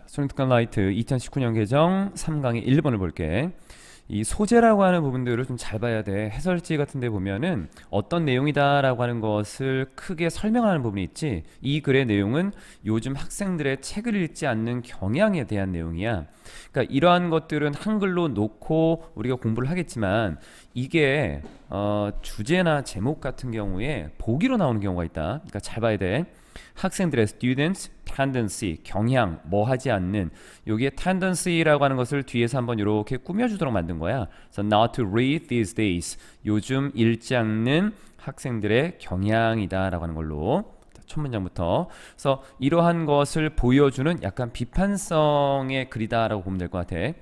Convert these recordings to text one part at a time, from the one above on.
소닉 라이트 2019년 개정 3강의 1번을 볼게. 이 소재라고 하는 부분들을 좀 잘 봐야 돼. 해설지 같은 데 보면은 어떤 내용이다 라고 하는 것을 크게 설명하는 부분이 있지, 이 글의 내용은 요즘 학생들의 책을 읽지 않는 경향에 대한 내용이야. 그러니까 이러한 것들은 한글로 놓고 우리가 공부를 하겠지만, 이게 주제나 제목 같은 경우에 보기로 나오는 경우가 있다. 그러니까 잘 봐야 돼. 학생들의 students tendency, 경향, 뭐 하지 않는, 여기에 tendency라고 하는 것을 뒤에서 한번 이렇게 꾸며주도록 만든 거야. 그래서 not to read these days, 요즘 읽지 않는 학생들의 경향이다 라고 하는 걸로. 첫 문장부터. 그래서 이러한 것을 보여주는 약간 비판성의 글이다 라고 보면 될 것 같아.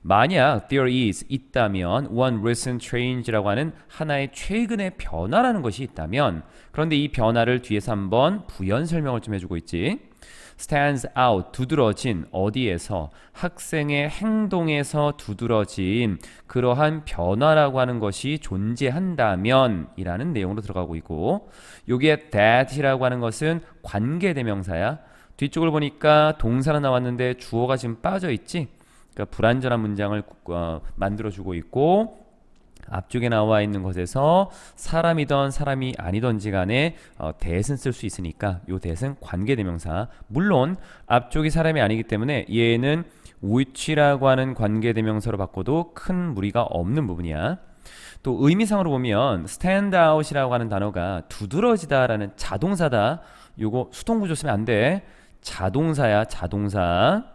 만약 there is 있다면 one recent change라고 하는 하나의 최근의 변화라는 것이 있다면, 그런데 이 변화를 뒤에서 한번 부연 설명을 좀 해주고 있지. stands out, 두드러진, 어디에서, 학생의 행동에서 두드러진 그러한 변화라고 하는 것이 존재한다면 이라는 내용으로 들어가고 있고, 여기에 that이라고 하는 것은 관계대명사야. 뒤쪽을 보니까 동사는 나왔는데 주어가 지금 빠져 있지. 그러니까 불완전한 문장을 만들어주고 있고, 앞쪽에 나와 있는 것에서 사람이던 사람이 아니던지 간에 that은 쓸 수 있으니까 요 that은 관계대명사. 물론 앞쪽이 사람이 아니기 때문에 얘는 which라고 하는 관계대명사로 바꿔도 큰 무리가 없는 부분이야. 또 의미상으로 보면 stand out이라고 하는 단어가 두드러지다라는 자동사다. 요거 수동구조 쓰면 안 돼. 자동사야, 자동사.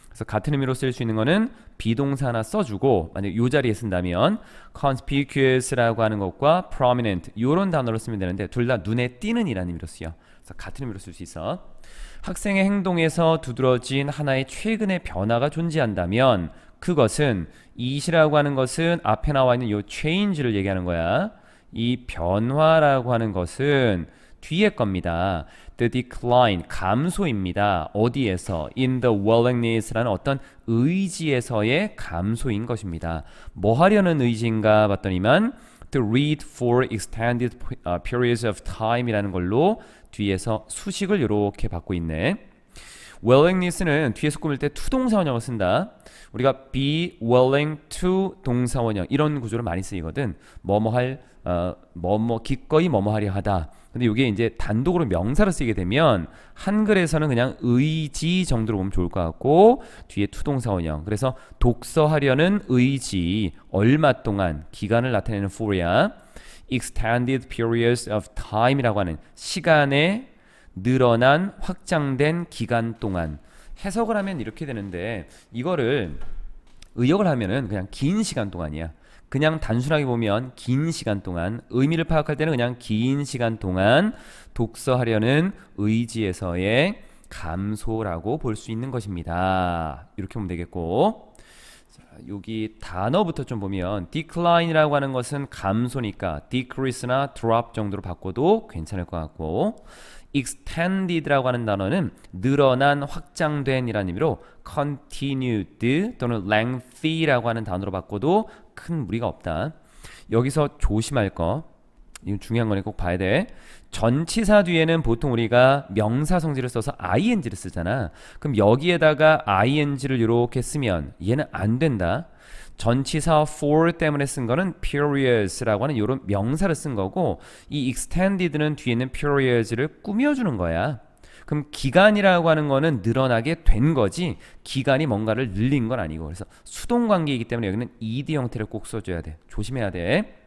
그래서 같은 의미로 쓸 수 있는 거는 비동사 하나 써주고, 만약 이 자리에 쓴다면 conspicuous라고 하는 것과 prominent 이런 단어로 쓰면 되는데, 둘 다 눈에 띄는 이라는 의미로 쓰여. 그래서 같은 의미로 쓸 수 있어. 학생의 행동에서 두드러진 하나의 최근의 변화가 존재한다면 그것은, it이라고 하는 것은 앞에 나와 있는 이 change를 얘기하는 거야. 이 변화라고 하는 것은 뒤에 겁니다. The decline, 감소입니다. 어디에서? In the willingness라는 어떤 의지에서의 감소인 것입니다. 뭐 하려는 의지인가 봤더니만 to read for extended periods of time 이라는 걸로 뒤에서 수식을 이렇게 받고 있네. willingness는 뒤에서 꾸밀 때 투동사원형을 쓴다. 우리가 be willing to 동사원형 이런 구조로 많이 쓰이거든. 뭐뭐 할, 기꺼이 뭐뭐 하려 하다. 근데 이게 이제 단독으로 명사로 쓰이게 되면 한글에서는 그냥 의지 정도로 보면 좋을 것 같고, 뒤에 투동사원형. 그래서 독서하려는 의지, 얼마 동안, 기간을 나타내는 for야. extended periods of time이라고 하는 시간의 늘어난 확장된 기간 동안. 해석을 하면 이렇게 되는데, 이거를 의역을 하면은 그냥 긴 시간 동안이야. 그냥 단순하게 보면 긴 시간 동안, 의미를 파악할 때는 그냥 긴 시간 동안 독서하려는 의지에서의 감소라고 볼 수 있는 것입니다. 이렇게 보면 되겠고, 자, 여기 단어부터 좀 보면 decline이라고 하는 것은 감소니까 decrease나 drop 정도로 바꿔도 괜찮을 것 같고, extended라고 하는 단어는 늘어난, 확장된 이라는 의미로 continued 또는 lengthy라고 하는 단어로 바꿔도 큰 무리가 없다. 여기서 조심할 거, 이건 중요한 거니 꼭 봐야 돼. 전치사 뒤에는 보통 우리가 명사 성질을 써서 ing를 쓰잖아. 그럼 여기에다가 ing를 이렇게 쓰면 얘는 안 된다. 전치사 for 때문에 쓴 거는 periods라고 하는 이런 명사를 쓴 거고, 이 extended는 뒤에 있는 periods를 꾸며주는 거야. 그럼 기간이라고 하는 거는 늘어나게 된 거지, 기간이 뭔가를 늘린 건 아니고. 그래서 수동관계이기 때문에 여기는 ed 형태를 꼭 써줘야 돼. 조심해야 돼.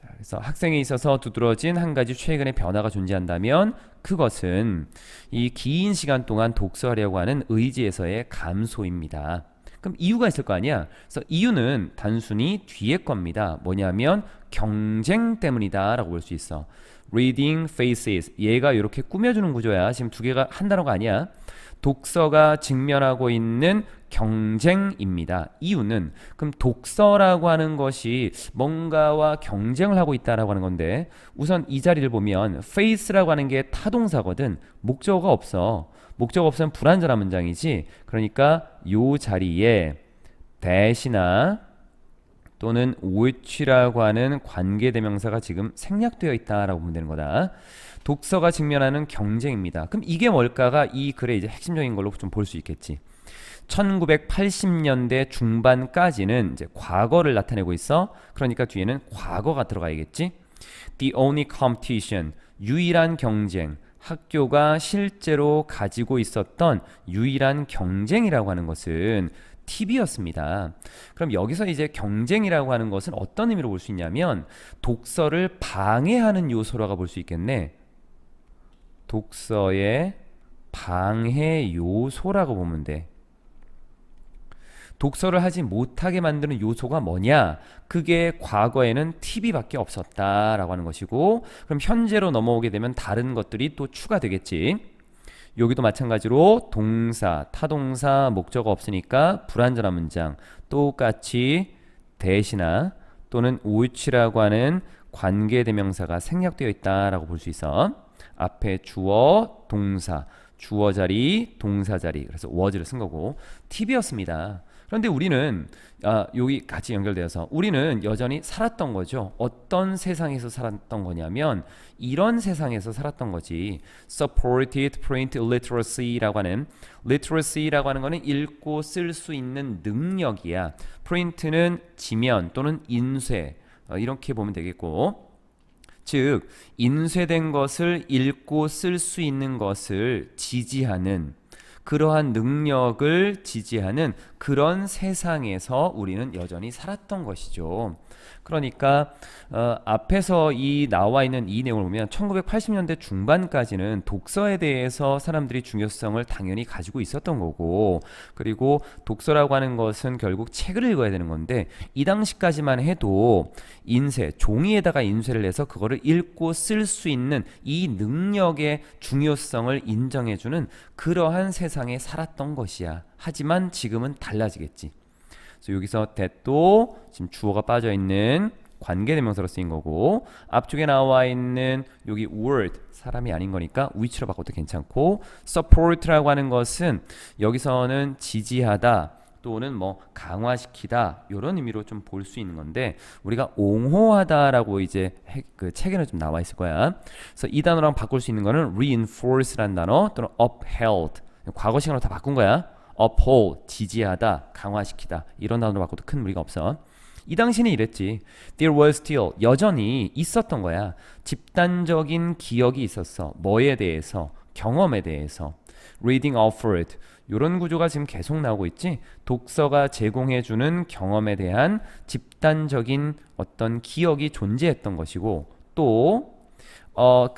자, 그래서 학생에 있어서 두드러진 한 가지 최근의 변화가 존재한다면 그것은 이 긴 시간 동안 독서하려고 하는 의지에서의 감소입니다. 그럼 이유가 있을 거 아니야. 그래서 이유는 단순히 뒤에 겁니다. 뭐냐면 경쟁 때문이다 라고 볼 수 있어. reading faces, 얘가 이렇게 꾸며주는 구조야. 지금 두 개가 한 단어가 아니야. 독서가 직면하고 있는 경쟁입니다. 이유는, 그럼 독서라고 하는 것이 뭔가와 경쟁을 하고 있다라고 하는 건데, 우선 이 자리를 보면 face라고 하는 게 타동사거든. 목적어가 없어. 목적어 없으면 불완전한 문장이지. 그러니까 요 자리에 that이나 또는 which라고 하는 관계대명사가 지금 생략되어 있다라고 보면 되는 거다. 독서가 직면하는 경쟁입니다. 그럼 이게 뭘까가 이 글의 이제 핵심적인 걸로 좀 볼 수 있겠지. 1980년대 중반까지는 이제 과거를 나타내고 있어. 그러니까 뒤에는 과거가 들어가야겠지. The only competition, 유일한 경쟁. 학교가 실제로 가지고 있었던 유일한 경쟁이라고 하는 것은 TV였습니다. 그럼 여기서 이제 경쟁이라고 하는 것은 어떤 의미로 볼 수 있냐면 독서를 방해하는 요소라고 볼 수 있겠네. 독서의 방해 요소라고 보면 돼. 독서를 하지 못하게 만드는 요소가 뭐냐? 그게 과거에는 TV밖에 없었다라고 하는 것이고, 그럼 현재로 넘어오게 되면 다른 것들이 또 추가되겠지. 여기도 마찬가지로 동사, 타동사, 목적어 없으니까 불완전한 문장 똑같이 대신하 또는 which라고 하는 관계대명사가 생략되어 있다라고 볼 수 있어. 앞에 주어, 동사, 주어 자리, 동사 자리, 그래서 was를 쓴 거고 TV였습니다. 그런데 우리는 여기 같이 연결되어서 우리는 여전히 살았던 거죠. 어떤 세상에서 살았던 거냐면 이런 세상에서 살았던 거지. Supported Print Literacy라고 하는 literacy라고 하는 거는 읽고 쓸 수 있는 능력이야. print는 지면 또는 인쇄 이렇게 보면 되겠고, 즉 인쇄된 것을 읽고 쓸 수 있는 것을 지지하는 그러한 능력을 지지하는 그런 세상에서 우리는 여전히 살았던 것이죠. 그러니까 앞에서 이 나와 있는 이 내용을 보면 1980년대 중반까지는 독서에 대해서 사람들이 중요성을 당연히 가지고 있었던 거고, 그리고 독서라고 하는 것은 결국 책을 읽어야 되는 건데 이 당시까지만 해도 인쇄, 종이에다가 인쇄를 해서 그거를 읽고 쓸 수 있는 이 능력의 중요성을 인정해주는 그러한 세상에 살았던 것이야. 하지만 지금은 달라지겠지. 그래서 여기서 that도 지금 주어가 빠져 있는 관계대명사로 쓰인 거고, 앞쪽에 나와 있는 여기 word 사람이 아닌 거니까 which로 바꿔도 괜찮고, support라고 하는 것은 여기서는 지지하다 또는 뭐 강화시키다 이런 의미로 좀 볼 수 있는 건데, 우리가 옹호하다라고 이제 그 책에는 좀 나와 있을 거야. 그래서 이 단어랑 바꿀 수 있는 거는 reinforce라는 단어 또는 upheld, 과거 시간으로 다 바꾼 거야. uphold, 지지하다, 강화시키다 이런 단어로 바꿔도 큰 무리가 없어. 이 당시는 이랬지. There was still, 여전히 있었던 거야. 집단적인 기억이 있었어. 뭐에 대해서? 경험에 대해서. Reading offered, 이런 구조가 지금 계속 나오고 있지. 독서가 제공해주는 경험에 대한 집단적인 어떤 기억이 존재했던 것이고, 또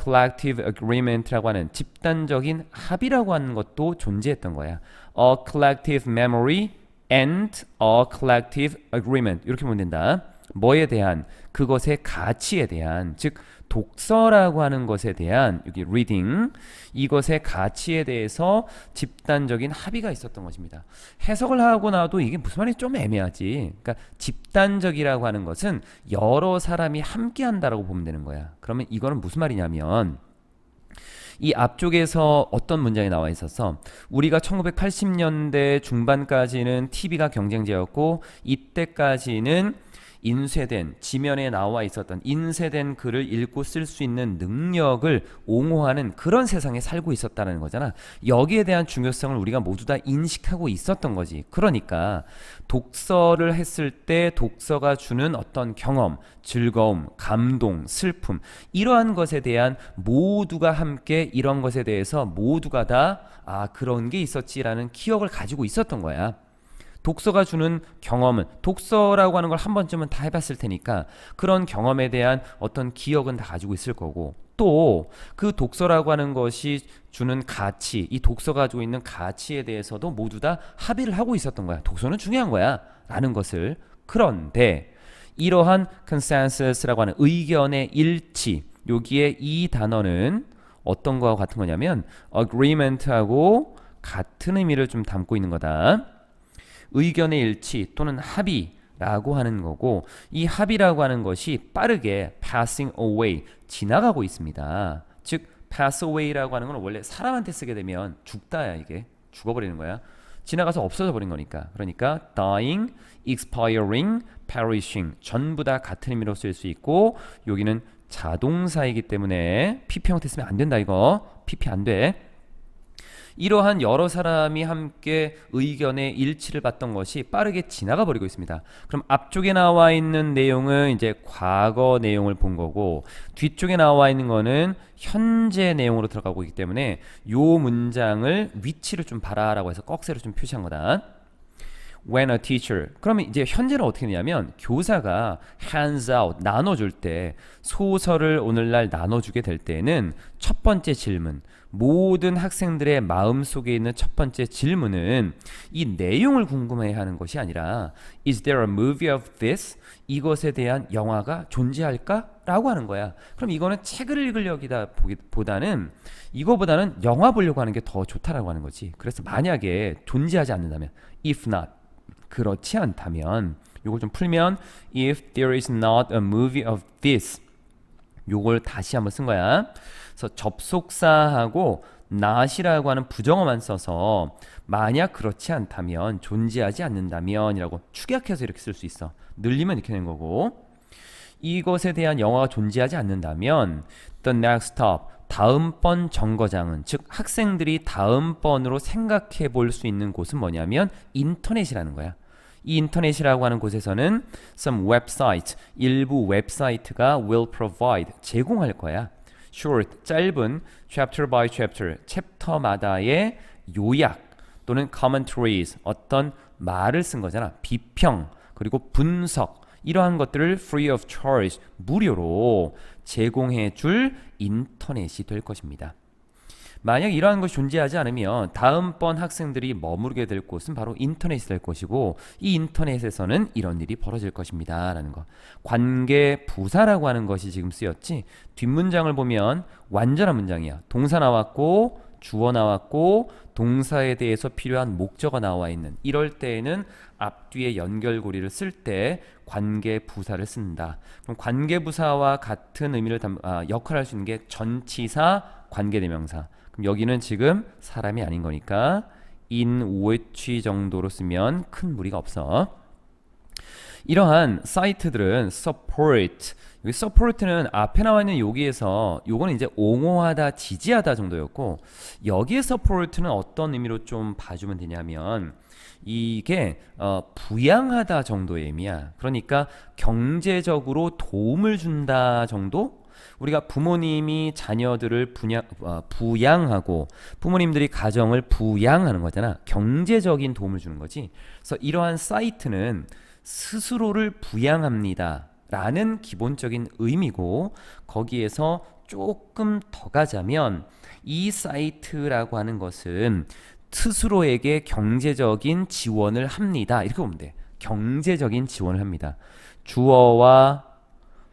collective agreement라고 하는 집단적인 합의라고 하는 것도 존재했던 거야. A collective memory and a collective agreement 이렇게 보면 된다. 뭐에 대한? 그것의 가치에 대한, 즉 독서라고 하는 것에 대한, 여기 reading, 이것의 가치에 대해서 집단적인 합의가 있었던 것입니다. 해석을 하고 나도 이게 무슨 말인지 좀 애매하지. 그러니까 집단적이라고 하는 것은 여러 사람이 함께 한다라고 보면 되는 거야. 그러면 이거는 무슨 말이냐면, 이 앞쪽에서 어떤 문장이 나와 있어서 우리가 1980년대 중반까지는 TV가 경쟁제였고, 이때까지는 인쇄된, 지면에 나와 있었던 인쇄된 글을 읽고 쓸 수 있는 능력을 옹호하는 그런 세상에 살고 있었다는 거잖아. 여기에 대한 중요성을 우리가 모두 다 인식하고 있었던 거지. 그러니까 독서를 했을 때 독서가 주는 어떤 경험, 즐거움, 감동, 슬픔, 이러한 것에 대한 모두가 함께 이런 것에 대해서 모두가 다 그런 게 있었지라는 기억을 가지고 있었던 거야. 독서가 주는 경험은, 독서라고 하는 걸 한 번쯤은 다 해봤을 테니까 그런 경험에 대한 어떤 기억은 다 가지고 있을 거고, 또 그 독서라고 하는 것이 주는 가치, 이 독서가 가지고 있는 가치에 대해서도 모두 다 합의를 하고 있었던 거야. 독서는 중요한 거야 라는 것을. 그런데 이러한 consensus라고 하는 의견의 일치, 여기에 이 단어는 어떤 거와 같은 거냐면 agreement하고 같은 의미를 좀 담고 있는 거다. 의견의 일치 또는 합의라고 하는 거고, 이 합의라고 하는 것이 빠르게 passing away, 지나가고 있습니다. 즉 pass away라고 하는 건 원래 사람한테 쓰게 되면 죽다야, 이게 죽어버리는 거야. 지나가서 없어져 버린 거니까. 그러니까 dying, expiring, perishing 전부 다 같은 의미로 쓸 수 있고 여기는 자동사이기 때문에 PP 형태 쓰면 안 된다 이거. PP 안 돼. 이러한 여러 사람이 함께 의견의 일치를 봤던 것이 빠르게 지나가 버리고 있습니다. 그럼 앞쪽에 나와 있는 내용은 이제 과거 내용을 본 거고 뒤쪽에 나와 있는 거는 현재 내용으로 들어가고 있기 때문에 요 문장을 위치를 좀 봐라라고 해서 꺽쇠로 좀 표시한 거다. When a teacher. 그러면 이제 현재는 어떻게 되냐면 교사가 hands out 나눠줄 때 소설을 오늘날 나눠주게 될 때는 첫 번째 질문 모든 학생들의 마음속에 있는 첫 번째 질문은 이 내용을 궁금해하는 것이 아니라 Is there a movie of this? 이것에 대한 영화가 존재할까? 라고 하는 거야. 그럼 이거는 책을 읽으려기다 보다는 이거보다는 영화 보려고 하는 게 더 좋다라고 하는 거지. 그래서 만약에 존재하지 않는다면 if not 그렇지 않다면 요걸 좀 풀면 if there is not a movie of this 요걸 다시 한번 쓴 거야. 그래서 접속사하고 not이라고 하는 부정어만 써서 만약 그렇지 않다면 존재하지 않는다면 이라고 축약해서 이렇게 쓸 수 있어. 늘리면 이렇게 되는 거고 이것에 대한 영화가 존재하지 않는다면 the next stop 다음번 정거장은 즉 학생들이 다음번으로 생각해 볼 수 있는 곳은 뭐냐면 인터넷이라는 거야. 이 인터넷이라고 하는 곳에서는 some website 일부 웹사이트가 will provide 제공할 거야. short 짧은 chapter by chapter 챕터마다의 요약 또는 commentaries 어떤 말을 쓴 거잖아. 비평 그리고 분석 이러한 것들을 free of charge 무료로 제공해 줄 인터넷이 될 것입니다. 만약 이러한 것이 존재하지 않으면 다음번 학생들이 머무르게 될 곳은 바로 인터넷이 될 것이고 이 인터넷에서는 이런 일이 벌어질 것입니다 라는 거. 관계 부사라고 하는 것이 지금 쓰였지 뒷문장을 보면 완전한 문장이야. 동사 나왔고 주어 나왔고 동사에 대해서 필요한 목적어 나와 있는 이럴 때에는 앞뒤에 연결고리를 쓸 때 관계 부사를 쓴다. 그럼 관계 부사와 같은 의미를 역할을 할 수 있는 게 전치사 관계대명사. 그럼 여기는 지금 사람이 아닌 거니까 in which 정도로 쓰면 큰 무리가 없어. 이러한 사이트들은 support 여기 support는 앞에 나와 있는 여기에서 요거는 이제 옹호하다 지지하다 정도였고 여기에 support는 어떤 의미로 좀 봐주면 되냐면 이게 부양하다 정도의 의미야. 그러니까 경제적으로 도움을 준다 정도? 우리가 부모님이 자녀들을 부양하고 부모님들이 가정을 부양하는 거잖아. 경제적인 도움을 주는 거지. 그래서 이러한 사이트는 스스로를 부양합니다 라는 기본적인 의미고 거기에서 조금 더 가자면 이 사이트라고 하는 것은 스스로에게 경제적인 지원을 합니다. 이렇게 보면 돼. 경제적인 지원을 합니다. 주어와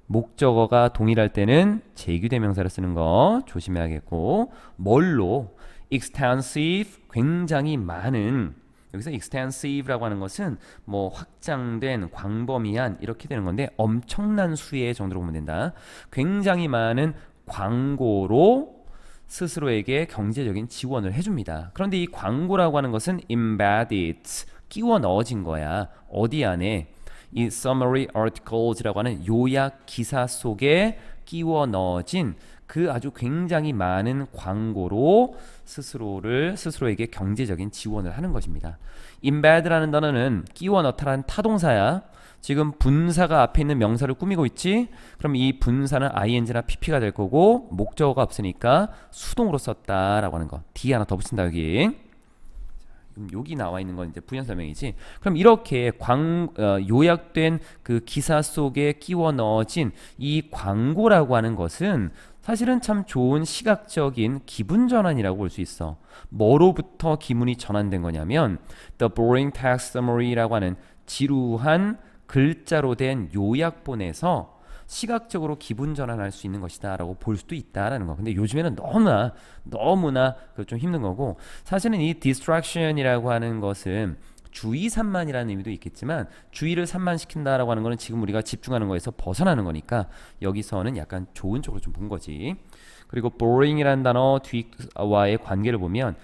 목적어가 동일할 때는 제규대명사를 쓰는 거 조심해야겠고 뭘로? extensive 굉장히 많은 여기서 extensive라고 하는 것은 뭐 확장된 광범위한 이렇게 되는 건데 엄청난 수의 정도로 보면 된다. 굉장히 많은 광고로 스스로에게 경제적인 지원을 해줍니다. 그런데 이 광고라고 하는 것은 embedded 끼워 넣어진 거야. 어디 안에? 이 summary articles라고 하는 요약 기사 속에 끼워 넣어진 그 아주 굉장히 많은 광고로 스스로에게 경제적인 지원을 하는 것입니다. embedd라는 단어는 끼워 넣다라는 타동사야. 지금 분사가 앞에 있는 명사를 꾸미고 있지? 그럼 이 분사는 ing나 pp가 될 거고 목적어가 없으니까 수동으로 썼다라고 하는 거. D 하나 더 붙인다 여기. 여기 나와 있는 건 이제 부연 설명이지. 그럼 이렇게 요약된 그 기사 속에 끼워 넣어진 이 광고라고 하는 것은 사실은 참 좋은 시각적인 기분 전환이라고 볼 수 있어. 뭐로부터 기분이 전환된 거냐면 The boring text summary라고 하는 지루한 글자로 된 요약본에서 시각적으로 기분 전환할 수 있는 것이다 라고 볼 수도 있다라는 거. 근데 요즘에는 너무나 좀 힘든 거고 사실은 이 distraction이라고 하는 것은 주의 산만이라는 의미도 있겠지만 주의를 산만시킨다라고 하는 거는 지금 우리가 집중하는 거에서 벗어나는 거니까 여기서는 약간 좋은 쪽으로 좀 본 거지. 그리고 boring이라는 단어 뒤와의 관계를 보면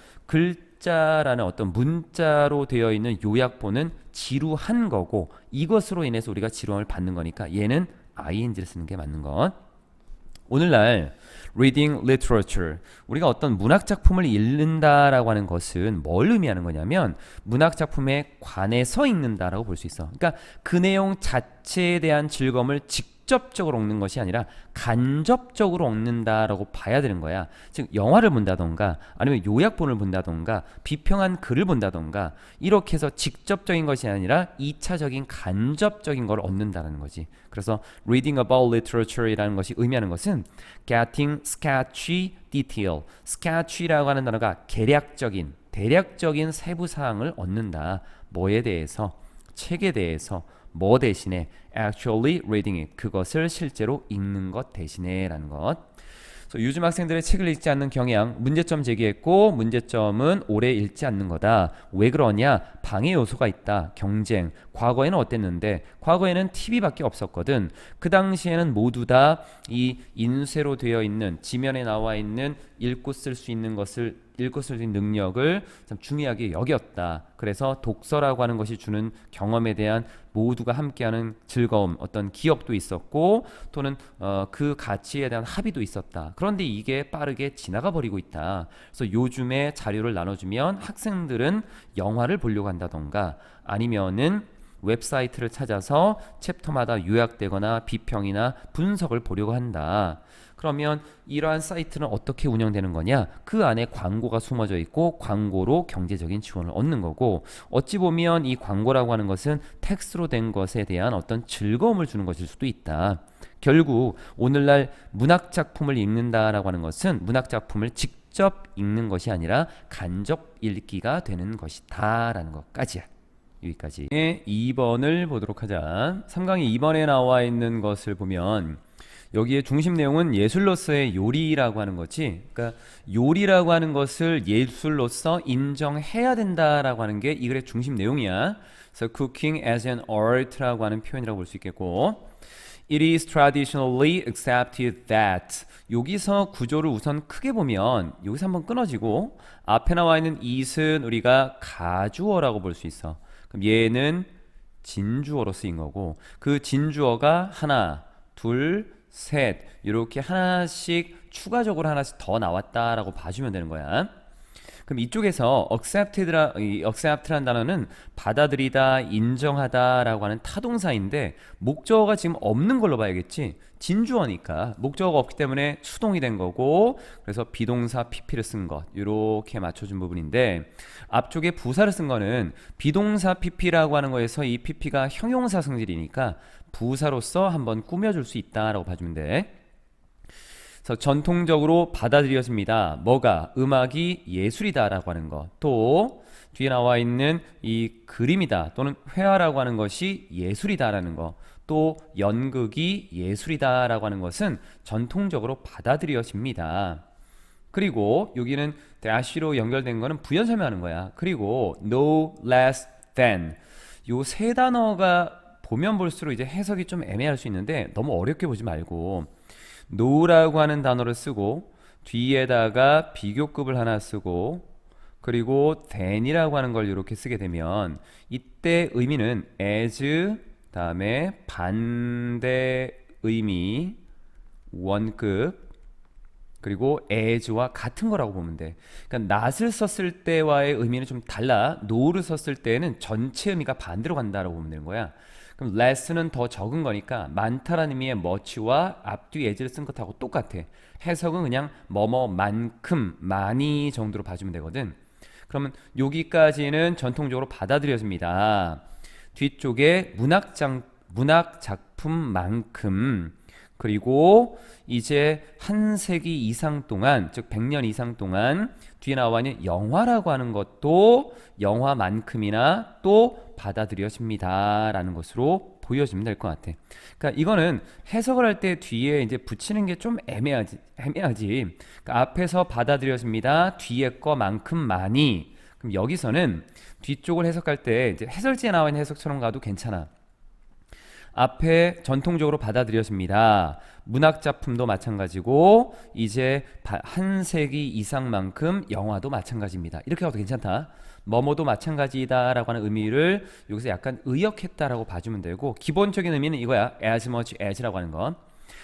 글자라는 어떤 문자로 되어 있는 요약본은 지루한 거고 이것으로 인해서 우리가 지루함을 받는 거니까 얘는 ing를 쓰는 게 맞는 것. 오늘날 reading literature, 우리가 어떤 문학 작품을 읽는다라고 하는 것은 뭘 의미하는 거냐면 문학 작품에 관해서 읽는다라고 볼 수 있어. 그러니까 그 내용 자체에 대한 즐거움을 직접적으로 얻는 것이 아니라 간접적으로 얻는다라고 봐야 되는 거야. 즉 영화를 본다던가 아니면 요약본을 본다던가 비평한 글을 본다던가 이렇게 해서 직접적인 것이 아니라 2차적인 간접적인 걸 얻는다는 거지. 그래서 reading about literature이라는 것이 의미하는 것은 getting sketchy detail, sketchy라고 하는 단어가 계략적인, 대략적인 세부 사항을 얻는다. 뭐에 대해서, 책에 대해서, 뭐 대신에 actually reading it, 그것을 실제로 읽는 것 대신에 라는 것. 요즘 학생들의 책을 읽지 않는 경향, 문제점 제기했고 문제점은 오래 읽지 않는 거다. 왜 그러냐? 방해 요소가 있다. 경쟁. 과거에는 어땠는데? 과거에는 TV밖에 없었거든. 그 당시에는 모두 다 이 인쇄로 되어 있는 지면에 나와 있는 읽고 쓸 수 있는 것을 읽고 쓸 수 있는 능력을 참 중요하게 여겼다. 그래서 독서라고 하는 것이 주는 경험에 대한 모두가 함께하는 즐거움, 어떤 기억도 있었고 또는 그 가치에 대한 합의도 있었다. 그런데 이게 빠르게 지나가 버리고 있다. 그래서 요즘에 자료를 나눠주면 학생들은 영화를 보려고 한다던가 아니면은 웹사이트를 찾아서 챕터마다 요약되거나 비평이나 분석을 보려고 한다. 그러면 이러한 사이트는 어떻게 운영되는 거냐? 그 안에 광고가 숨어져 있고 광고로 경제적인 지원을 얻는 거고 어찌 보면 이 광고라고 하는 것은 텍스트로 된 것에 대한 어떤 즐거움을 주는 것일 수도 있다. 결국 오늘날 문학 작품을 읽는다라고 하는 것은 문학 작품을 직접 읽는 것이 아니라 간접 읽기가 되는 것이다 라는 것까지야. 여기까지. 2번을 보도록 하자. 3강의 2번에 나와 있는 것을 보면 여기에 중심 내용은 예술로서의 요리라고 하는 거지. 그러니까 요리라고 하는 것을 예술로서 인정해야 된다라고 하는 게 이 글의 중심 내용이야. 그래서 cooking as an art라고 하는 표현이라고 볼 수 있겠고 It is traditionally accepted that 여기서 구조를 우선 크게 보면 여기서 한번 끊어지고 앞에 나와 있는 it은 우리가 가주어라고 볼 수 있어. 그럼 얘는 진주어로 쓰인 거고 그 진주어가 하나, 둘, 셋 이렇게 하나씩 추가적으로 하나씩 더 나왔다라고 봐주면 되는 거야. 그럼 이쪽에서 accept라는 단어는 받아들이다, 인정하다라고 하는 타동사인데 목적어가 지금 없는 걸로 봐야겠지. 진주어니까 목적어가 없기 때문에 수동이 된 거고 그래서 비동사 pp를 쓴 것 이렇게 맞춰준 부분인데 앞쪽에 부사를 쓴 거는 비동사 pp라고 하는 거에서 이 pp가 형용사 성질이니까 부사로서 한번 꾸며줄 수 있다라고 봐주면 돼. 그래서 전통적으로 받아들여집니다. 뭐가? 음악이 예술이다라고 하는 것. 또 뒤에 나와 있는 이 그림이다 또는 회화라고 하는 것이 예술이다라는 것. 또 연극이 예술이다라고 하는 것은 전통적으로 받아들여집니다. 그리고 여기는 dash로 연결된 거는 부연 설명하는 거야. 그리고 no less than 요 세 단어가 보면 볼수록 이제 해석이 좀 애매할 수 있는데 너무 어렵게 보지 말고 no라고 하는 단어를 쓰고 뒤에다가 비교급을 하나 쓰고 그리고 than이라고 하는 걸 이렇게 쓰게 되면 이때 의미는 as 다음에 반대 의미 원급 그리고 as와 같은 거라고 보면 돼. 그러니까 not을 썼을 때와의 의미는 좀 달라. no를 썼을 때는 전체 의미가 반대로 간다라고 보면 되는 거야. 그럼 less는 더 적은 거니까 많다라는 의미의 much와 앞뒤 as를 쓴 것하고 똑같아. 해석은 그냥 뭐뭐만큼 많이 정도로 봐주면 되거든. 그러면 여기까지는 전통적으로 받아들여집니다. 뒤쪽에 문학 작품만큼 그리고 이제 한 세기 이상 동안 즉 100년 이상 동안 뒤에 나와 있는 영화라고 하는 것도 영화만큼이나 또 받아들여집니다 라는 것으로 보여지면 될 것 같아. 그러니까 이거는 해석을 할 때 뒤에 이제 붙이는 게 좀 애매하지. 그러니까 앞에서 받아들여집니다 뒤에 거만큼 많이. 그럼 여기서는 뒤쪽을 해석할 때 이제 해설지에 나와 있는 해석처럼 가도 괜찮아. 앞에 전통적으로 받아들여집니다. 문학 작품도 마찬가지고 이제 한 세기 이상만큼 영화도 마찬가지입니다. 이렇게 가도 괜찮다. 뭐뭐도 마찬가지다라고 하는 의미를 여기서 약간 의역했다라고 봐주면 되고, 기본적인 의미는 이거야. as much as라고 하는 건.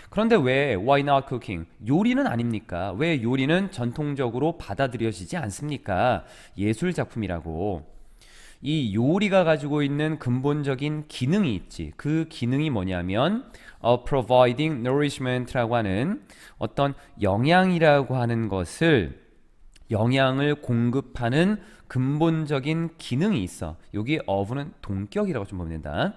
그런데 왜 why not cooking? 요리는 아닙니까? 왜 요리는 전통적으로 받아들여지지 않습니까? 예술 작품이라고. 이 요리가 가지고 있는 근본적인 기능이 있지. 그 기능이 뭐냐면 providing nourishment라고 하는 어떤 영양이라고 하는 것을, 영양을 공급하는 근본적인 기능이 있어. 여기 of는 동격이라고 좀 보면 된다.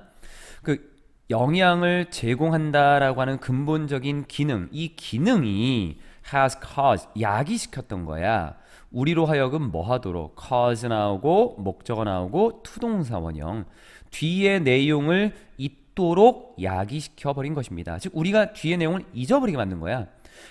그 영양을 제공한다라고 하는 근본적인 기능, 이 기능이 has caused, 야기시켰던 거야. 우리로 하여금 뭐 하도록, cause 나오고 목적어 나오고 투동사 원형, 뒤의 내용을 잊도록 야기시켜 버린 것입니다. 즉 우리가 뒤의 내용을 잊어버리게 만든 거야.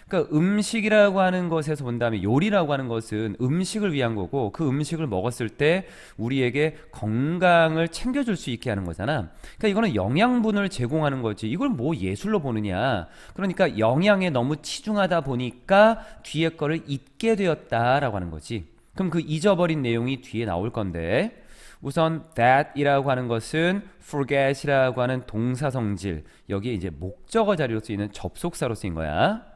그러니까 음식이라고 하는 것에서 본다면 요리라고 하는 것은 음식을 위한 거고, 그 음식을 먹었을 때 우리에게 건강을 챙겨줄 수 있게 하는 거잖아. 그러니까 이거는 영양분을 제공하는 거지. 이걸 뭐 예술로 보느냐. 그러니까 영양에 너무 치중하다 보니까 뒤에 거를 잊게 되었다라고 하는 거지. 그럼 그 잊어버린 내용이 뒤에 나올 건데, 우선 that이라고 하는 것은 forget이라고 하는 동사성질, 여기에 이제 목적어 자리로 쓰이는 접속사로 쓰인 거야.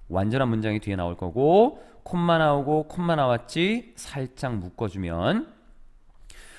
완전한 문장이 뒤에 나올 거고, 콤마 나오고 콤마 나왔지 살짝 묶어주면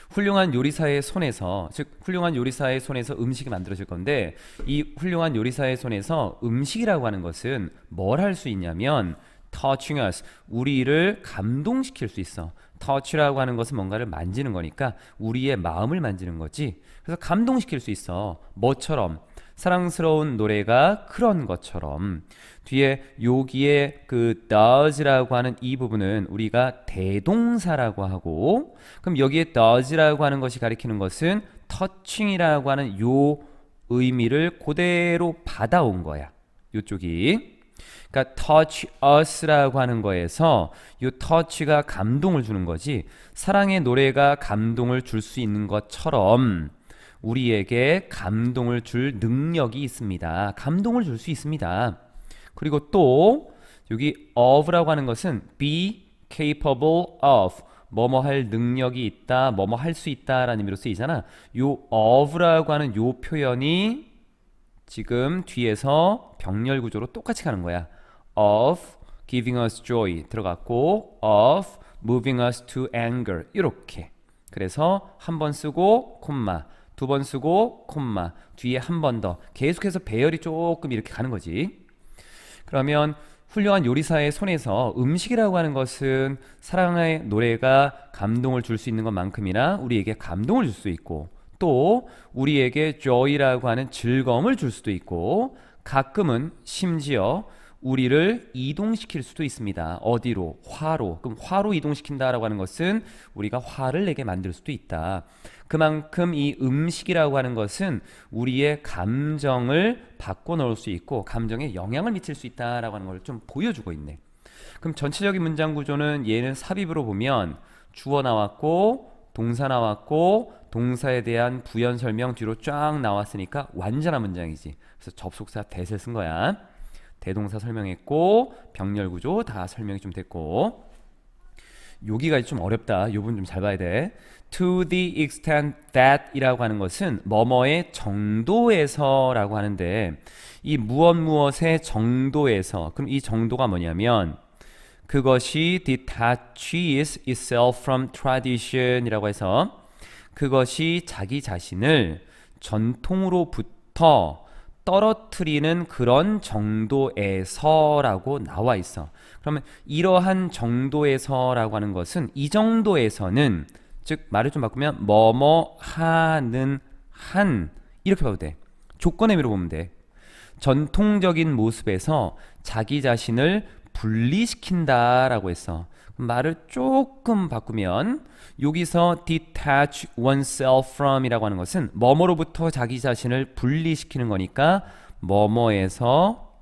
훌륭한 요리사의 손에서, 즉 훌륭한 요리사의 손에서 음식이 만들어질 건데, 이 훌륭한 요리사의 손에서 음식이라고 하는 것은 뭘 할 수 있냐면 touching us, 우리를 감동시킬 수 있어. touch라고 하는 것은 뭔가를 만지는 거니까 우리의 마음을 만지는 거지. 그래서 감동시킬 수 있어. 뭐처럼? 사랑스러운 노래가 그런 것처럼. 뒤에 여기에 그 does라고 하는 이 부분은 우리가 대동사라고 하고, 그럼 여기에 does라고 하는 것이 가리키는 것은 touching이라고 하는 요 의미를 그대로 받아온 거야. 요쪽이. 그러니까 touch us라고 하는 거에서 요 touch가 감동을 주는 거지, 사랑의 노래가 감동을 줄 수 있는 것처럼 우리에게 감동을 줄 능력이 있습니다. 감동을 줄 수 있습니다. 그리고 또 여기 of라고 하는 것은 be capable of, 뭐뭐 할 능력이 있다, 뭐뭐 할 수 있다 라는 의미로 쓰이잖아. 요 of라고 하는 요 표현이 지금 뒤에서 병렬 구조로 똑같이 가는 거야. of giving us joy 들어갔고, of moving us to anger, 이렇게. 그래서 한 번 쓰고 콤마, 두 번 쓰고 콤마, 뒤에 한 번 더, 계속해서 배열이 조금 이렇게 가는 거지. 그러면 훌륭한 요리사의 손에서 음식이라고 하는 것은 사랑의 노래가 감동을 줄 수 있는 것만큼이나 우리에게 감동을 줄 수 있고, 또 우리에게 joy라고 하는 즐거움을 줄 수도 있고, 가끔은 심지어 우리를 이동시킬 수도 있습니다. 어디로? 화로. 그럼 화로 이동시킨다라고 하는 것은 우리가 화를 내게 만들 수도 있다. 그만큼 이 음식이라고 하는 것은 우리의 감정을 바꿔놓을 수 있고 감정에 영향을 미칠 수 있다라고 하는 걸 좀 보여주고 있네. 그럼 전체적인 문장 구조는 얘는 삽입으로 보면 주어 나왔고 동사 나왔고 동사에 대한 부연 설명 뒤로 쫙 나왔으니까 완전한 문장이지. 그래서 접속사 that을 쓴 거야. 대동사 설명했고 병렬 구조 다 설명이 좀 됐고, 여기가 좀 어렵다. 이 부분 좀 잘 봐야 돼. To the extent that 이라고 하는 것은 뭐뭐의 정도에서 라고 하는데, 이 무엇의 정도에서, 그럼 이 정도가 뭐냐면 그것이 detaches itself from tradition 이라고 해서 그것이 자기 자신을 전통으로부터 떨어뜨리는 그런 정도에서라고 나와 있어. 그러면 이러한 정도에서라고 하는 것은, 이 정도에서는, 즉 말을 좀 바꾸면 뭐뭐 하는 한, 이렇게 봐도 돼. 조건의 의미로 보면 돼. 전통적인 모습에서 자기 자신을 분리시킨다라고 했어. 말을 조금 바꾸면 여기서 detach oneself from 이라고 하는 것은 뭐뭐로부터 자기 자신을 분리시키는 거니까 뭐뭐에서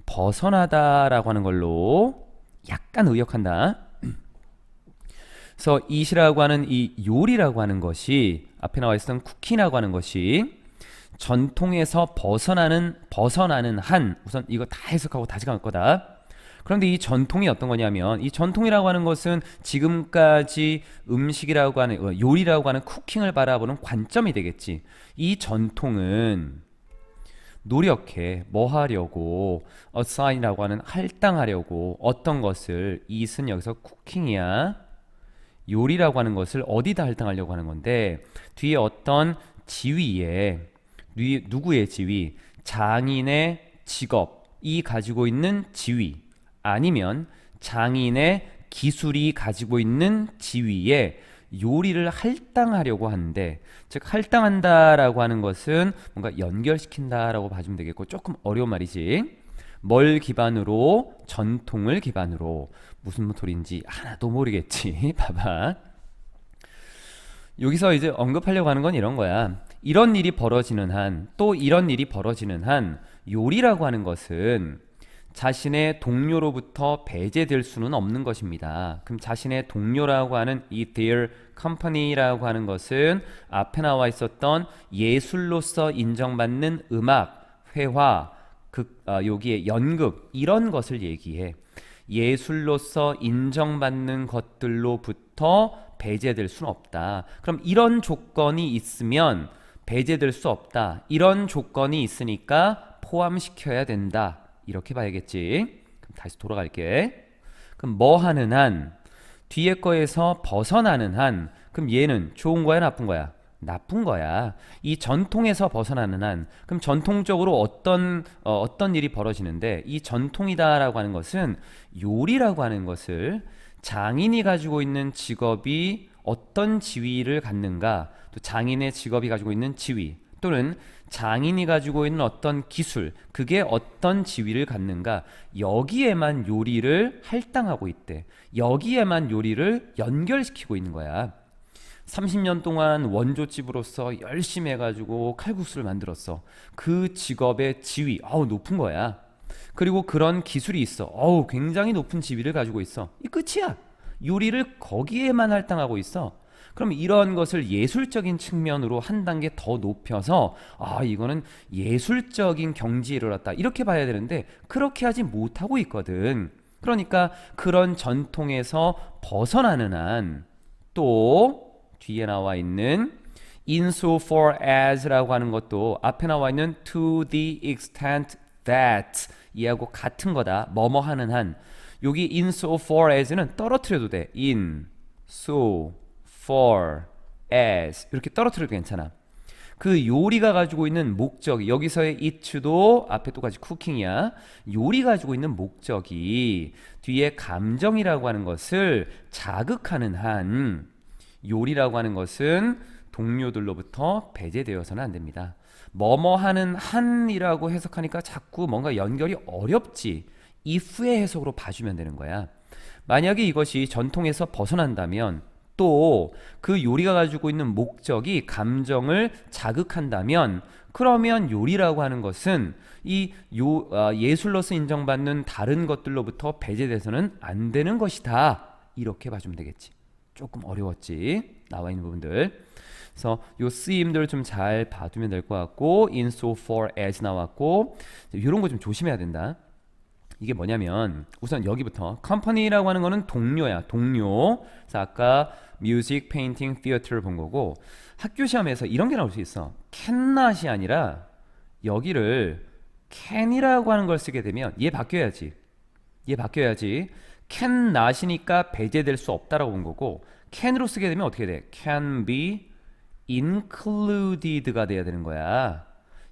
벗어나다라고 하는 걸로 약간 의역한다. 그래서 eat이라고 하는 이 요리라고 하는 것이, 앞에 나와 있었던 cooking이라고 하는 것이 전통에서 벗어나는 한 우선 이거 다 해석하고 다시 갈 거다. 그런데 이 전통이 어떤 거냐면 이 전통이라고 하는 것은 지금까지 음식이라고 하는 요리라고 하는 쿠킹을 바라보는 관점이 되겠지. 이 전통은 노력해 뭐 하려고 assign이라고 하는 할당하려고 어떤 것을 이은 여기서 쿠킹이야. 요리라고 하는 것을 어디다 할당하려고 하는 건데 뒤에 어떤 지위에 누구의 지위? 장인의 직업이 가지고 있는 지위 아니면 장인의 기술이 가지고 있는 지위에 요리를 할당하려고 하는데 즉 할당한다라고 하는 것은 뭔가 연결시킨다라고 봐주면 되겠고 조금 어려운 말이지. 뭘 기반으로? 전통을 기반으로. 무슨 소리인지 하나도 모르겠지. 봐봐. 여기서 이제 언급하려고 하는 건 이런 거야. 이런 일이 벌어지는 한, 또 이런 일이 벌어지는 한 요리라고 하는 것은 자신의 동료로부터 배제될 수는 없는 것입니다. 그럼 자신의 동료라고 하는 이 their company라고 하는 것은 앞에 나와 있었던 예술로서 인정받는 음악, 회화, 여기에 연극 이런 것을 얘기해. 예술로서 인정받는 것들로부터 배제될 수는 없다. 그럼 이런 조건이 있으면 배제될 수 없다. 이런 조건이 있으니까 포함시켜야 된다. 이렇게 봐야겠지. 그럼 다시 돌아갈게. 그럼 뭐 하는 한? 뒤에 거에서 벗어나는 한. 그럼 얘는 좋은 거야, 나쁜 거야? 나쁜 거야. 이 전통에서 벗어나는 한. 그럼 전통적으로 어떤 일이 벌어지는데 이 전통이다라고 하는 것은 요리라고 하는 것을 장인이 가지고 있는 직업이 어떤 지위를 갖는가, 또 장인의 직업이 가지고 있는 지위, 또는 장인이 가지고 있는 어떤 기술, 그게 어떤 지위를 갖는가, 여기에만 요리를 할당하고 있대. 여기에만 요리를 연결시키고 있는 거야. 30년 동안 원조집으로서 열심히 해가지고 칼국수를 만들었어. 그 직업의 지위, 높은 거야. 그리고 그런 기술이 있어. 굉장히 높은 지위를 가지고 있어. 이 끝이야. 요리를 거기에만 할당하고 있어. 그럼 이런 것을 예술적인 측면으로 한 단계 더 높여서 이거는 예술적인 경지에 이르렀다. 이렇게 봐야 되는데 그렇게 하지 못하고 있거든. 그러니까 그런 전통에서 벗어나는 한 또 뒤에 나와 있는 insofar as라고 하는 것도 앞에 나와 있는 to the extent that 이하고 같은 거다. 뭐뭐 하는 한. 여기 insofar as는 떨어뜨려도 돼. in, so, for, as 이렇게 떨어뜨려도 괜찮아. 그 요리가 가지고 있는 목적이 여기서의 it도 앞에 똑같이 쿠킹이야. 요리 가지고 있는 목적이 뒤에 감정이라고 하는 것을 자극하는 한 요리라고 하는 것은 동료들로부터 배제되어서는 안 됩니다. 뭐뭐 하는 한이라고 해석하니까 자꾸 뭔가 연결이 어렵지. if의 해석으로 봐주면 되는 거야. 만약에 이것이 전통에서 벗어난다면 또 그 요리가 가지고 있는 목적이 감정을 자극한다면 그러면 요리라고 하는 것은 예술로서 인정받는 다른 것들로부터 배제돼서는 안 되는 것이다. 이렇게 봐주면 되겠지. 조금 어려웠지. 나와 있는 부분들. 그래서 요 쓰임들 좀 잘 봐두면 될 것 같고 insofar as 나왔고 이런 거 좀 조심해야 된다. 이게 뭐냐면 우선 여기부터 company라고 하는 거는 동료야. 동료. 그래서 아까 music, painting, theater를 본 거고 학교 시험에서 이런 게 나올 수 있어. cannot이 아니라 여기를 can이라고 하는 걸 쓰게 되면 얘 바뀌어야지. cannot이니까 배제될 수 없다라고 본 거고 can으로 쓰게 되면 어떻게 돼? can be included가 돼야 되는 거야.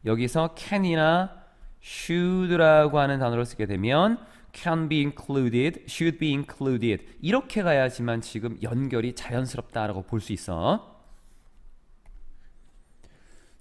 여기서 can이나 should라고 하는 단어를 쓰게 되면 can be included, should be included 이렇게 가야지만 지금 연결이 자연스럽다라고 볼 수 있어.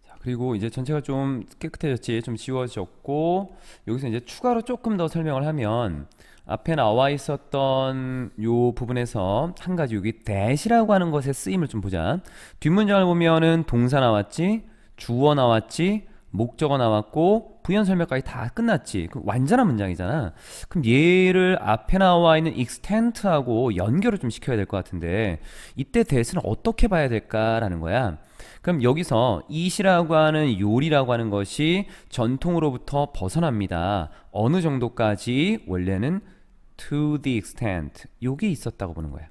자, 그리고 이제 전체가 좀 깨끗해졌지, 좀 지워졌고 여기서 이제 추가로 조금 더 설명을 하면 앞에 나와 있었던 요 부분에서 한 가지 여기 that이라고 하는 것의 쓰임을 좀 보자. 뒷문장을 보면은 동사 나왔지, 주어 나왔지, 목적어 나왔고 부연 설명까지 다 끝났지. 그럼 완전한 문장이잖아. 그럼 얘를 앞에 나와 있는 extent하고 연결을 좀 시켜야 될 것 같은데 이때 that은 어떻게 봐야 될까라는 거야. 그럼 여기서 eat이라고 하는 요리라고 하는 것이 전통으로부터 벗어납니다. 어느 정도까지? 원래는 to the extent 요게 있었다고 보는 거야.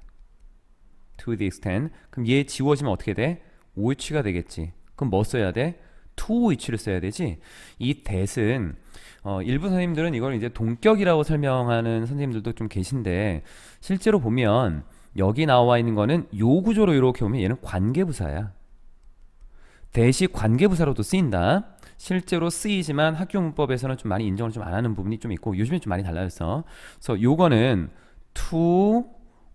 to the extent. 그럼 얘 지워지면 어떻게 돼? which가 되겠지. 그럼 뭐 써야 돼? to which를 써야 되지. 이 that은 일부 선생님들은 이걸 이제 동격이라고 설명하는 선생님들도 좀 계신데 실제로 보면 여기 나와 있는 거는 요 구조로 이렇게 보면 얘는 관계부사야. that이 관계부사로도 쓰인다. 실제로 쓰이지만 학교 문법에서는 좀 많이 인정을 좀 안 하는 부분이 좀 있고 요즘에 좀 많이 달라졌어. 그래서 요거는 to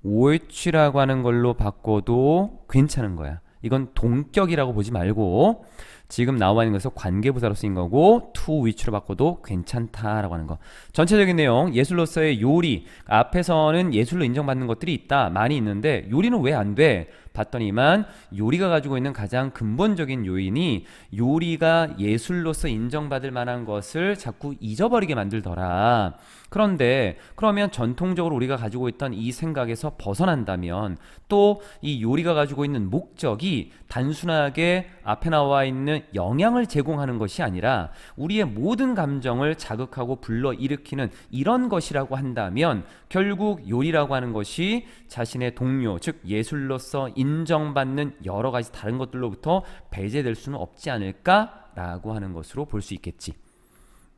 which라고 하는 걸로 바꿔도 괜찮은 거야. 이건 동격이라고 보지 말고 지금 나와 있는 것은 관계부사로 쓰인 거고 to which로 바꿔도 괜찮다라고 하는 거. 전체적인 내용 예술로서의 요리 앞에서는 예술로 인정받는 것들이 있다 많이 있는데 요리는 왜 안 돼? 봤더니만 요리가 가지고 있는 가장 근본적인 요인이 요리가 예술로서 인정받을 만한 것을 자꾸 잊어버리게 만들더라. 그런데 그러면 전통적으로 우리가 가지고 있던 이 생각에서 벗어난다면 또 이 요리가 가지고 있는 목적이 단순하게 앞에 나와 있는 영양을 제공하는 것이 아니라 우리의 모든 감정을 자극하고 불러일으키는 이런 것이라고 한다면 결국 요리라고 하는 것이 자신의 동료 즉 예술로서 인정받는 여러 가지 다른 것들로부터 배제될 수는 없지 않을까라고 하는 것으로 볼 수 있겠지.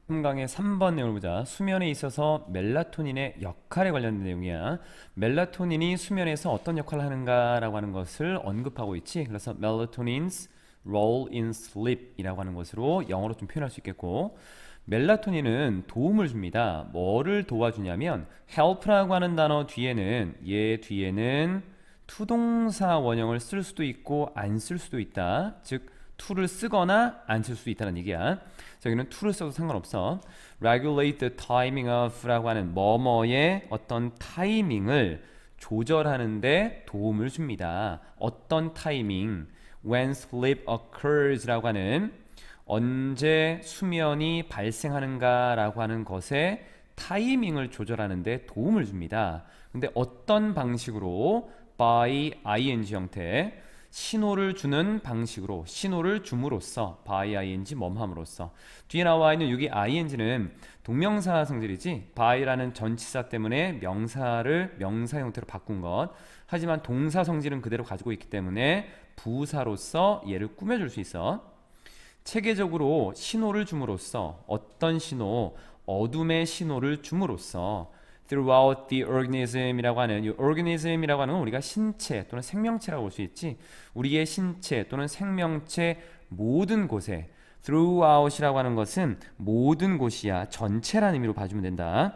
3강의 3번 내용을 보자. 수면에 있어서 멜라토닌의 역할에 관련된 내용이야. 멜라토닌이 수면에서 어떤 역할을 하는가라고 하는 것을 언급하고 있지. 그래서 melatonin's role in sleep 이라고 하는 것으로 영어로 좀 표현할 수 있겠고 멜라토닌은 도움을 줍니다. 뭐를 도와주냐면 help라고 하는 단어 뒤에는 얘 뒤에는 투동사 원형을 쓸 수도 있고 안 쓸 수도 있다. 즉 to를 쓰거나 안 쓸 수도 있다는 얘기야. 저기는 to를 써도 상관없어. regulate the timing of 라고 하는 뭐뭐의 어떤 타이밍을 조절하는데 도움을 줍니다. 어떤 타이밍? when sleep occurs 라고 하는 언제 수면이 발생하는가 라고 하는 것에 타이밍을 조절하는데 도움을 줍니다. 근데 어떤 방식으로? by ing 형태 신호를 주는 방식으로 신호를 줌으로써 by ing 멈함으로써 뒤에 나와 있는 여기 ing는 동명사 성질이지 by라는 전치사 때문에 명사를 명사 형태로 바꾼 것 하지만 동사 성질은 그대로 가지고 있기 때문에 부사로서 얘를 꾸며줄 수 있어. 체계적으로 신호를 줌으로써 어떤 신호? 어둠의 신호를 줌으로써 throughout the organism이라고 하는 이 organism이라고 하는 건 우리가 신체 또는 생명체라고 볼 수 있지. 우리의 신체 또는 생명체 모든 곳에 throughout이라고 하는 것은 모든 곳이야. 전체라는 의미로 봐주면 된다.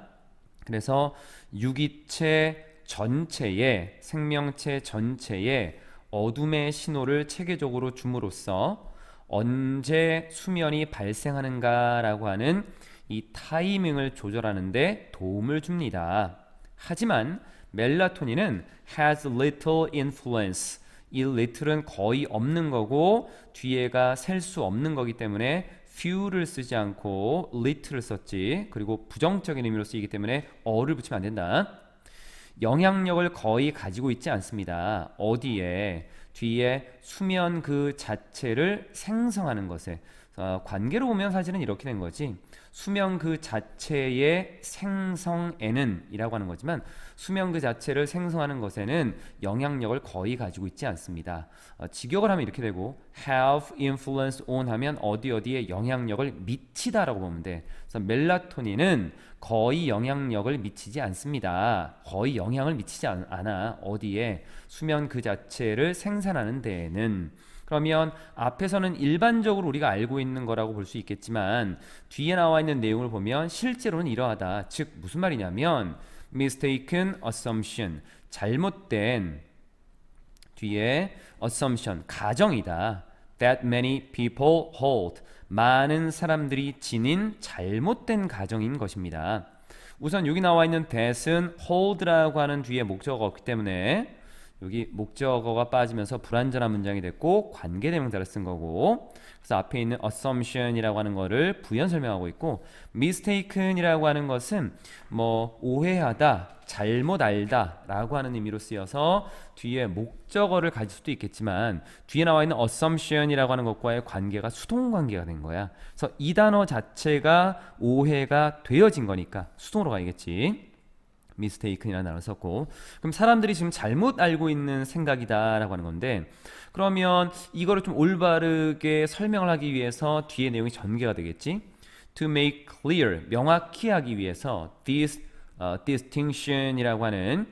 그래서 유기체 전체에 생명체 전체에 어둠의 신호를 체계적으로 줌으로써 언제 수면이 발생하는가라고 하는 이 타이밍을 조절하는 데 도움을 줍니다. 하지만 멜라토닌은 has little influence. 이 little은 거의 없는 거고 뒤에가 셀 수 없는 거기 때문에 few를 쓰지 않고 little를 썼지. 그리고 부정적인 의미로 쓰이기 때문에 어를 붙이면 안 된다. 영향력을 거의 가지고 있지 않습니다. 어디에? 뒤에 수면 그 자체를 생성하는 것에 관계로 보면 사실은 이렇게 된 거지. 수면 그 자체의 생성에는 이라고 하는 거지만 수면 그 자체를 생성하는 것에는 영향력을 거의 가지고 있지 않습니다. 직역을 하면 이렇게 되고 have influence on 하면 어디에 영향력을 미치다라고 보면 돼. 그래서 멜라토닌은 거의 영향력을 미치지 않습니다. 거의 영향을 미치지 않아. 어디에? 수면 그 자체를 생산하는 데에는. 그러면 앞에서는 일반적으로 우리가 알고 있는 거라고 볼 수 있겠지만 뒤에 나와 있는 내용을 보면 실제로는 이러하다. 즉 무슨 말이냐면 mistaken assumption, 잘못된 뒤에 assumption, 가정이다. that many people hold, 많은 사람들이 지닌 잘못된 가정인 것입니다. 우선 여기 나와 있는 that은 hold라고 하는 뒤에 목적어가 없기 때문에 여기 목적어가 빠지면서 불완전한 문장이 됐고 관계대명사를 쓴 거고, 그래서 앞에 있는 assumption이라고 하는 거를 부연 설명하고 있고, mistaken이라고 하는 것은 뭐 오해하다, 잘못 알다 라고 하는 의미로 쓰여서 뒤에 목적어를 가질 수도 있겠지만 뒤에 나와 있는 assumption이라고 하는 것과의 관계가 수동관계가 된 거야. 그래서 이 단어 자체가 오해가 되어진 거니까 수동으로 가야겠지. mistaken이라는 단어를 썼고, 그럼 사람들이 지금 잘못 알고 있는 생각이다 라고 하는 건데, 그러면 이거를 좀 올바르게 설명을 하기 위해서 뒤에 내용이 전개가 되겠지. To make clear, 명확히 하기 위해서 this distinction이라고 하는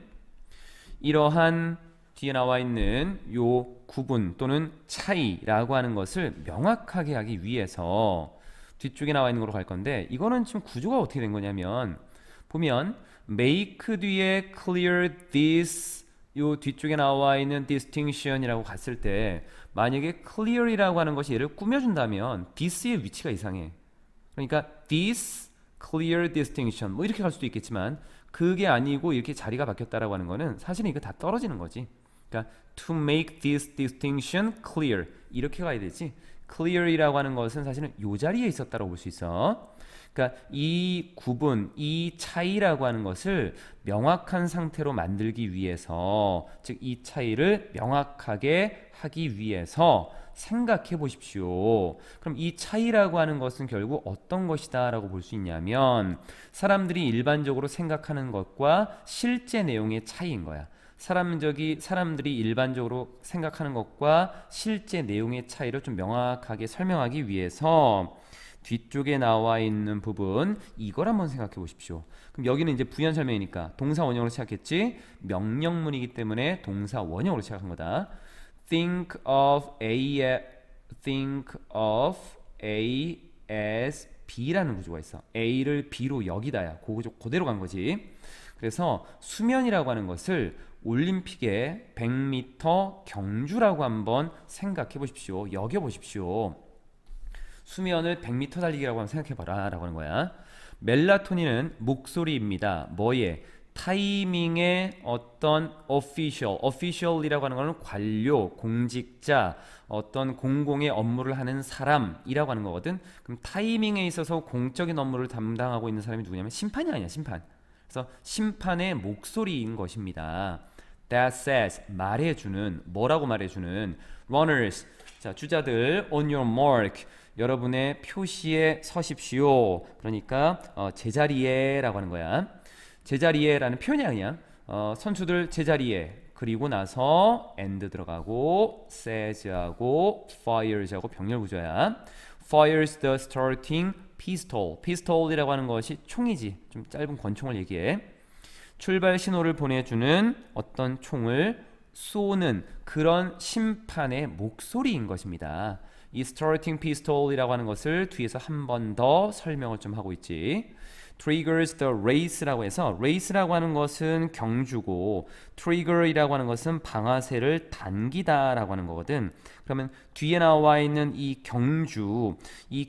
이러한 뒤에 나와 있는 요 구분 또는 차이라고 하는 것을 명확하게 하기 위해서 뒤쪽에 나와 있는 걸로 갈 건데, 이거는 지금 구조가 어떻게 된 거냐면 보면 make 뒤에 clear this 요 뒤쪽에 나와 있는 distinction이라고 갔을 때 만약에 clear이라고 하는 것이 얘를 꾸며준다면 this의 위치가 이상해. 그러니까 this clear distinction 뭐 이렇게 갈 수도 있겠지만 그게 아니고 이렇게 자리가 바뀌었다라고 하는 거는 사실은 이거 다 떨어지는 거지. 그러니까 to make this distinction clear 이렇게 가야 되지. clear이라고 하는 것은 사실은 요 자리에 있었다라고 볼 수 있어. 그러니까 이 구분, 이 차이라고 하는 것을 명확한 상태로 만들기 위해서, 즉 이 차이를 명확하게 하기 위해서 생각해 보십시오. 그럼 이 차이라고 하는 것은 결국 어떤 것이다 라고 볼 수 있냐면 사람들이 일반적으로 생각하는 것과 실제 내용의 차이인 거야. 사람들이 일반적으로 생각하는 것과 실제 내용의 차이를 좀 명확하게 설명하기 위해서 뒤쪽에 나와 있는 부분 이걸 한번 생각해 보십시오. 그럼 여기는 이제 부연 설명이니까 동사 원형으로 시작했지, 명령문이기 때문에 동사 원형으로 시작한 거다. Think of A as B라는 구조가 있어. A를 B로 여기다야. 그대로 간 거지. 그래서 수면이라고 하는 것을 올림픽의 100m 경주라고 한번 생각해 보십시오. 여겨 보십시오. 수면을 100m 달리기라고 한번 생각해봐라 라고 하는 거야. 멜라토닌은 목소리입니다. 뭐에? 타이밍의 어떤 official이라고 하는 거는 관료, 공직자, 어떤 공공의 업무를 하는 사람이라고 하는 거거든. 그럼 타이밍에 있어서 공적인 업무를 담당하고 있는 사람이 누구냐면 심판이 아니야, 심판. 그래서 심판의 목소리인 것입니다. That says, 말해주는, 뭐라고 말해주는? Runners, 자 주자들, on your mark, 여러분의 표시에 서십시오. 그러니까 제자리에 라고 하는 거야. 제자리에 라는 표현이 아니야. 선수들 제자리에, 그리고 나서 and 들어가고 says하고 fires하고 병렬 구조야. fires the starting pistol. pistol이라고 하는 것이 총이지. 좀 짧은 권총을 얘기해. 출발 신호를 보내주는 어떤 총을 쏘는 그런 심판의 목소리인 것입니다. 이 starting pistol이라고 하는 것을 뒤에서 한 번 더 설명을 좀 하고 있지. triggers the race라고 해서 race라고 하는 것은 경주고 trigger이라고 하는 것은 방아쇠를 당기다라고 하는 거거든. 그러면 뒤에 나와 있는 이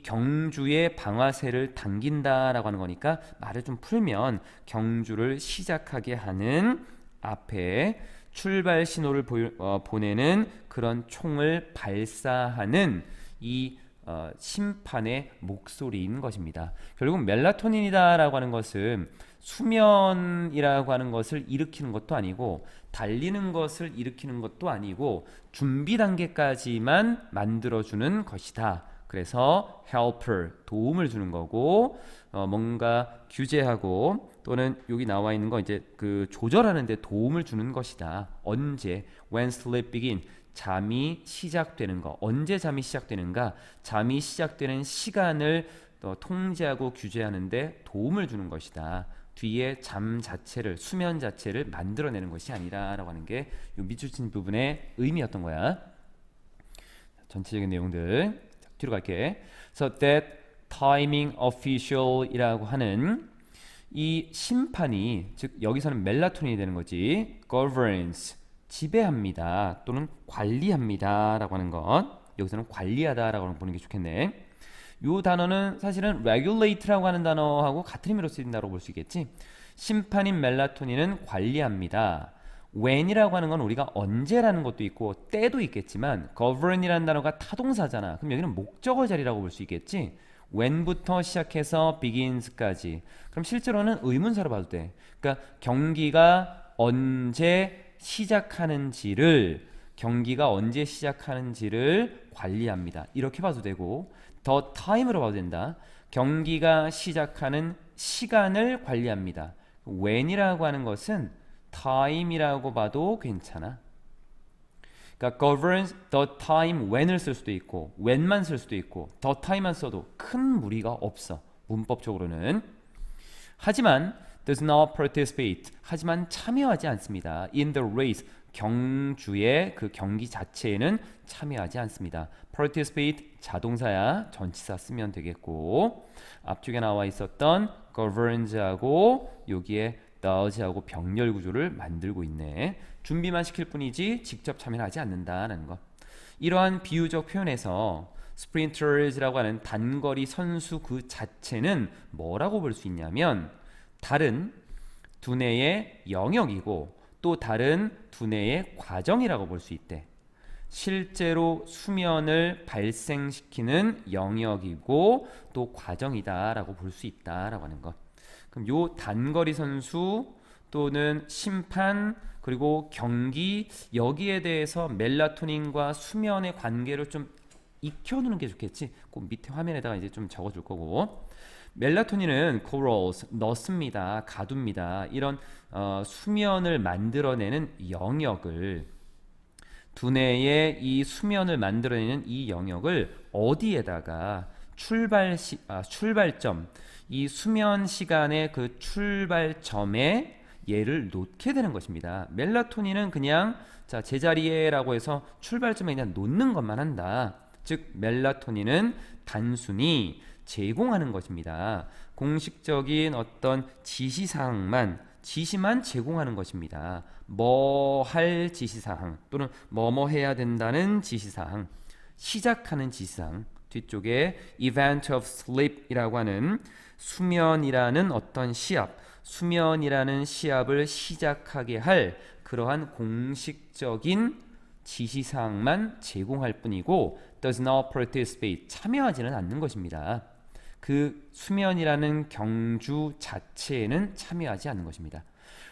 경주의 방아쇠를 당긴다라고 하는 거니까 말을 좀 풀면 경주를 시작하게 하는 앞에 출발 신호를 보내는 그런 총을 발사하는 이 심판의 목소리인 것입니다. 결국 멜라토닌이다라고 하는 것은 수면이라고 하는 것을 일으키는 것도 아니고 달리는 것을 일으키는 것도 아니고 준비 단계까지만 만들어주는 것이다. 그래서 helper, 도움을 주는 거고 뭔가 규제하고 또는 여기 나와 있는 거 이제 그 조절하는 데 도움을 주는 것이다. 언제? When sleep begin. 잠이 시작되는 거. 언제 잠이 시작되는가? 잠이 시작되는 시간을 통제하고 규제하는데 도움을 주는 것이다. 뒤에 잠 자체를, 수면 자체를 만들어내는 것이 아니라라고 하는 게 이 밑줄 부분의 의미였던 거야. 전체적인 내용들 뒤로 갈게. So that timing official이라고 하는 이 심판이, 즉 여기서는 멜라토닌이 되는 거지. governs, 지배합니다 또는 관리합니다 라고 하는 것. 여기서는 관리하다 라고 보는 게 좋겠네. 이 단어는 사실은 regulate라고 하는 단어하고 같은 의미로 쓰인다고 볼 수 있겠지. 심판인 멜라토닌은 관리합니다. when이라고 하는 건 우리가 언제라는 것도 있고 때도 있겠지만 govern이라는 단어가 타동사잖아. 그럼 여기는 목적어 자리라고 볼 수 있겠지. when부터 시작해서 begins까지. 그럼 실제로는 의문사로 봐도 돼. 그러니까 경기가 언제 시작하는지를 관리합니다. 이렇게 봐도 되고 더 time으로 봐도 된다. 경기가 시작하는 시간을 관리합니다. when이라고 하는 것은 time이라고 봐도 괜찮아. 그러니까 governs the time when을 쓸 수도 있고 when만 쓸 수도 있고 the time만 써도 큰 무리가 없어. 문법적으로는. 하지만 does not participate. 하지만 참여하지 않습니다. in the race. 경주의 그 경기 자체에는 참여하지 않습니다. participate 자동사야. 전치사 쓰면 되겠고 앞쪽에 나와 있었던 governs하고 여기에 does하고 병렬 구조를 만들고 있네. 준비만 시킬 뿐이지 직접 참여를 하지 않는다는 것. 이러한 비유적 표현에서 sprinters라고 하는 단거리 선수 그 자체는 뭐라고 볼 수 있냐면 다른 두뇌의 영역이고 또 다른 두뇌의 과정이라고 볼 수 있대. 실제로 수면을 발생시키는 영역이고 또 과정이다라고 볼 수 있다라고 하는 것. 그럼 요 단거리 선수 또는 심판 그리고 경기 여기에 대해서 멜라토닌과 수면의 관계를 좀 익혀두는 게 좋겠지. 그 밑에 화면에다가 이제 좀 적어줄 거고. 멜라토닌은 corals 넣습니다. 가둡니다. 이런 수면을 만들어내는 영역을 두뇌의 이 수면을 만들어내는 이 영역을 어디에다가 출발점 이 수면 시간의 그 출발점에 얘를 놓게 되는 것입니다. 멜라토닌은 그냥 자 제자리에라고 해서 출발점에 그냥 놓는 것만 한다. 즉 멜라토닌은 단순히 제공하는 것입니다. 공식적인 어떤 지시만 제공하는 것입니다. 뭐 할 지시사항 또는 뭐뭐 해야 된다는 지시사항, 시작하는 지시사항. 뒤쪽에 event of sleep이라고 하는 수면이라는 어떤 수면이라는 시합을 시작하게 할 그러한 공식적인 지시사항만 제공할 뿐이고 does not participate, 참여하지는 않는 것입니다. 그 수면이라는 경주 자체에는 참여하지 않는 것입니다.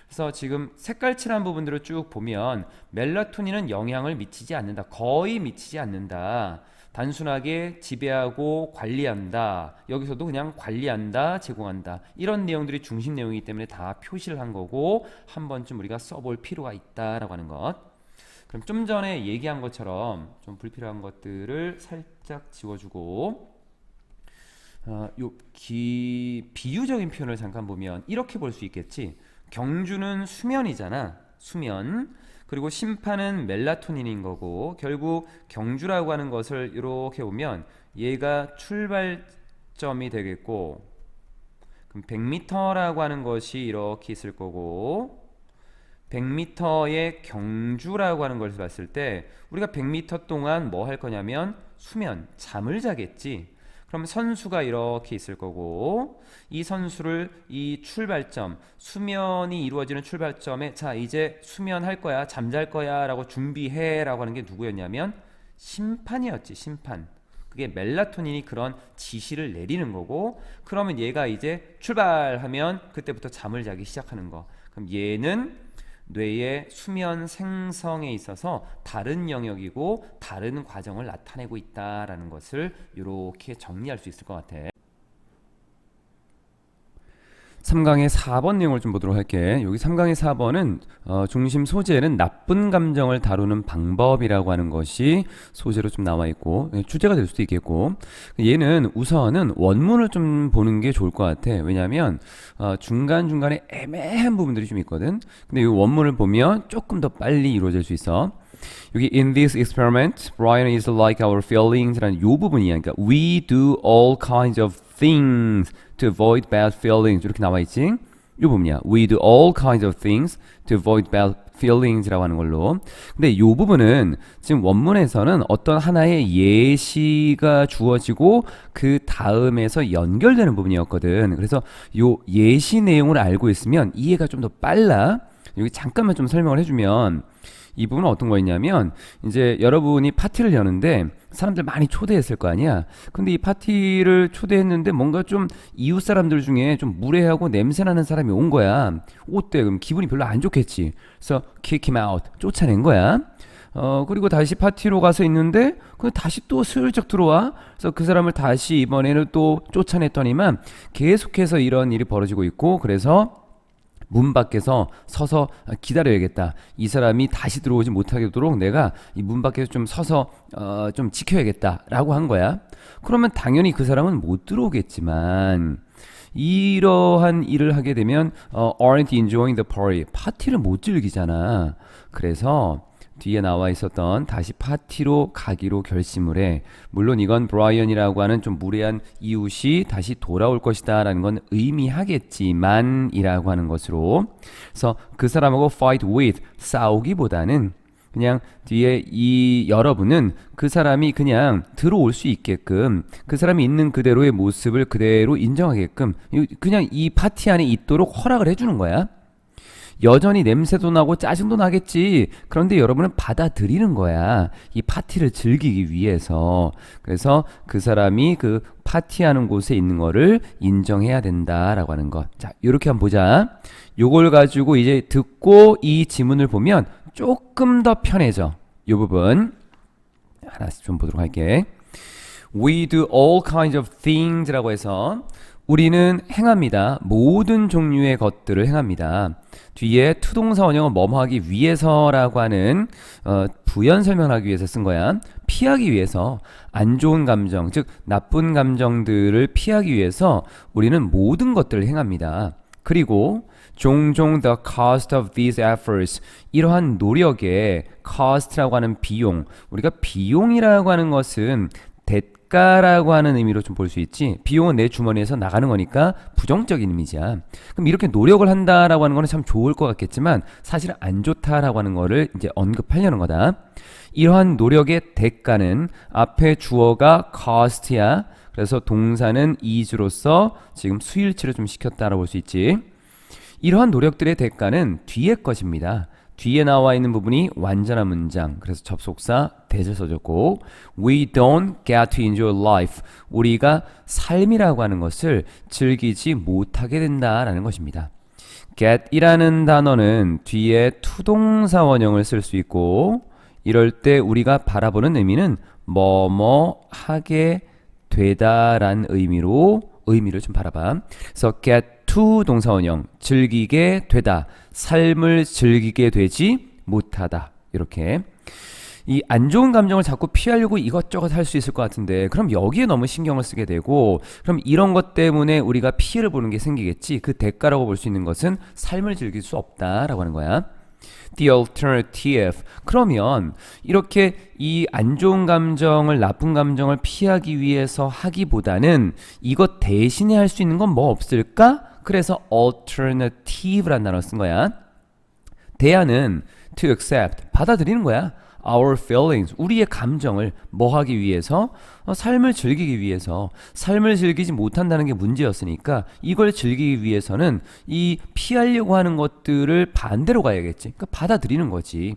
그래서 지금 색깔칠한 부분들을 쭉 보면 멜라토닌은 영향을 미치지 않는다. 거의 미치지 않는다. 단순하게 지배하고 관리한다. 여기서도 그냥 관리한다, 제공한다. 이런 내용들이 중심 내용이기 때문에 다 표시를 한 거고 한 번쯤 우리가 써볼 필요가 있다라고 하는 것. 그럼 좀 전에 얘기한 것처럼 좀 불필요한 것들을 살짝 지워주고 비유적인 표현을 잠깐 보면 이렇게 볼 수 있겠지. 경주는 수면이잖아. 수면. 그리고 심판은 멜라토닌인 거고 결국 경주라고 하는 것을 이렇게 보면 얘가 출발점이 되겠고 그럼 100m라고 하는 것이 이렇게 있을 거고 100m의 경주라고 하는 것을 봤을 때 우리가 100m 동안 뭐 할 거냐면 수면, 잠을 자겠지. 그럼 선수가 이렇게 있을 거고 이 선수를 이 출발점, 수면이 이루어지는 출발점에 자 이제 수면할 거야, 잠잘 거야 라고 준비해 라고 하는 게 누구였냐면 심판이었지. 심판. 그게 멜라토닌이 그런 지시를 내리는 거고 그러면 얘가 이제 출발하면 그때부터 잠을 자기 시작하는 거. 그럼 얘는 뇌의 수면 생성에 있어서 다른 영역이고 다른 과정을 나타내고 있다라는 것을 이렇게 정리할 수 있을 것 같아. 3강의 4번 내용을 좀 보도록 할게. 여기 3강의 4번은 중심 소재는 나쁜 감정을 다루는 방법이라고 하는 것이 소재로 좀 나와 있고 주제가 될 수도 있겠고 얘는 우선은 원문을 좀 보는 게 좋을 것 같아. 왜냐하면 중간중간에 애매한 부분들이 좀 있거든. 근데 이 원문을 보면 조금 더 빨리 이루어질 수 있어. 여기 in this experiment, Brian is like our feelings라는 요 부분이야. 그러니까 we do all kinds of things to avoid bad feelings 이렇게 나와 있지. 요 부분이야. We do all kinds of things to avoid bad feelings라고 하는 걸로. 근데 요 부분은 지금 원문에서는 어떤 하나의 예시가 주어지고 그 다음에서 연결되는 부분이었거든. 그래서 요 예시 내용을 알고 있으면 이해가 좀 더 빨라. 여기 잠깐만 좀 설명을 해주면 이 부분은 어떤 거였냐면 이제 여러분이 파티를 여는데 사람들 많이 초대했을 거 아니야. 근데 이 파티를 초대했는데 뭔가 좀 이웃 사람들 중에 좀 무례하고 냄새나는 사람이 온 거야. 어때? 그럼 기분이 별로 안 좋겠지. 그래서 kick him out, 쫓아낸 거야. 그리고 다시 파티로 가서 있는데 그 다시 또 슬쩍 들어와. 그래서 그 사람을 다시 이번에는 또 쫓아냈더니만 계속해서 이런 일이 벌어지고 있고, 그래서 문 밖에서 서서 기다려야겠다. 이 사람이 다시 들어오지 못하도록 내가 이 문 밖에서 좀 서서 좀 지켜야겠다라고 한 거야. 그러면 당연히 그 사람은 못 들어오겠지만 이러한 일을 하게 되면 aren't enjoying the party, 파티를 못 즐기잖아. 그래서 뒤에 나와 있었던 다시 파티로 가기로 결심을 해. 물론 이건 브라이언이라고 하는 좀 무례한 이웃이 다시 돌아올 것이다 라는 건 의미하겠지만 이라고 하는 것으로, 그래서 그 사람하고 fight with, 싸우기보다는 그냥 뒤에 이 여러분은 그 사람이 그냥 들어올 수 있게끔, 그 사람이 있는 그대로의 모습을 그대로 인정하게끔 그냥 이 파티 안에 있도록 허락을 해주는 거야. 여전히 냄새도 나고 짜증도 나겠지. 그런데 여러분은 받아들이는 거야. 이 파티를 즐기기 위해서. 그래서 그 사람이 그 파티하는 곳에 있는 거를 인정해야 된다라고 하는 것. 자, 이렇게 한번 보자. 요걸 가지고 이제 듣고 이 지문을 보면 조금 더 편해져. 요 부분 하나씩 좀 보도록 할게. We do all kinds of things 라고 해서 우리는 행합니다. 모든 종류의 것들을 행합니다. 뒤에 투동사 원형은 뭐뭐 하기 위해서라고 하는 부연 설명하기 위해서 쓴 거야. 피하기 위해서, 안 좋은 감정, 즉 나쁜 감정들을 피하기 위해서 우리는 모든 것들을 행합니다. 그리고 종종 the cost of these efforts, 이러한 노력의 cost라고 하는 비용, 우리가 비용이라고 하는 것은 대가라고 하는 의미로 좀 볼 수 있지, 비용은 내 주머니에서 나가는 거니까 부정적인 이미지야. 그럼 이렇게 노력을 한다라고 하는 거는 참 좋을 것 같겠지만 사실은 안 좋다라고 하는 거를 이제 언급하려는 거다. 이러한 노력의 대가는 앞에 주어가 cost야. 그래서 동사는 is로서 지금 수일치를 좀 시켰다라고 볼 수 있지. 이러한 노력들의 대가는 뒤에 것입니다. 뒤에 나와 있는 부분이 완전한 문장, 그래서 접속사 that을 써줬고, we don't get to enjoy life, 우리가 삶이라고 하는 것을 즐기지 못하게 된다라는 것입니다. get이라는 단어는 뒤에 투동사 원형을 쓸 수 있고, 이럴 때 우리가 바라보는 의미는 뭐뭐 하게 되다라는 의미를 좀 바라봐. 그래서 get to 동사 원형, 즐기게 되다, 삶을 즐기게 되지 못하다. 이렇게 이 안 좋은 감정을 자꾸 피하려고 이것저것 할 수 있을 것 같은데, 그럼 여기에 너무 신경을 쓰게 되고, 그럼 이런 것 때문에 우리가 피해를 보는 게 생기겠지. 그 대가라고 볼 수 있는 것은 삶을 즐길 수 없다라고 하는 거야. The alternative, 그러면 이렇게 이 안 좋은 감정을, 나쁜 감정을 피하기 위해서 하기보다는 이것 대신에 할 수 있는 건 뭐 없을까? 그래서 alternative라는 단어를 쓴 거야. 대안은 to accept, 받아들이는 거야. Our feelings, 우리의 감정을 뭐 하기 위해서? 삶을 즐기기 위해서. 삶을 즐기지 못한다는 게 문제였으니까 이걸 즐기기 위해서는 이 피하려고 하는 것들을 반대로 가야겠지. 그러니까 받아들이는 거지.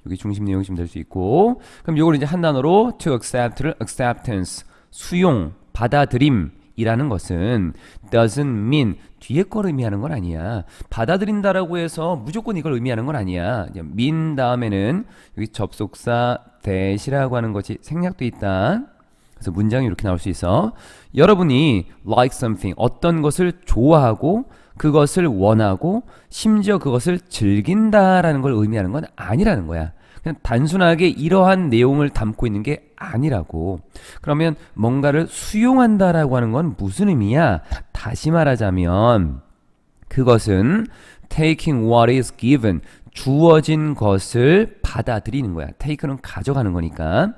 여기 중심 내용이 좀 될 수 있고, 그럼 이걸 이제 한 단어로 to accept를 acceptance, 수용, 받아들임 이라는 것은 doesn't mean, 뒤에 걸 의미하는 건 아니야. 받아들인다라고 해서 무조건 이걸 의미하는 건 아니야. mean 다음에는 여기 접속사 that이라고 하는 것이 생략돼 있다. 그래서 문장이 이렇게 나올 수 있어. 여러분이 like something, 어떤 것을 좋아하고 그것을 원하고 심지어 그것을 즐긴다라는 걸 의미하는 건 아니라는 거야. 그냥 단순하게 이러한 내용을 담고 있는 게 아니라고. 그러면 뭔가를 수용한다라고 하는 건 무슨 의미야? 다시 말하자면 그것은 taking what is given, 주어진 것을 받아들이는 거야. take는 가져가는 거니까.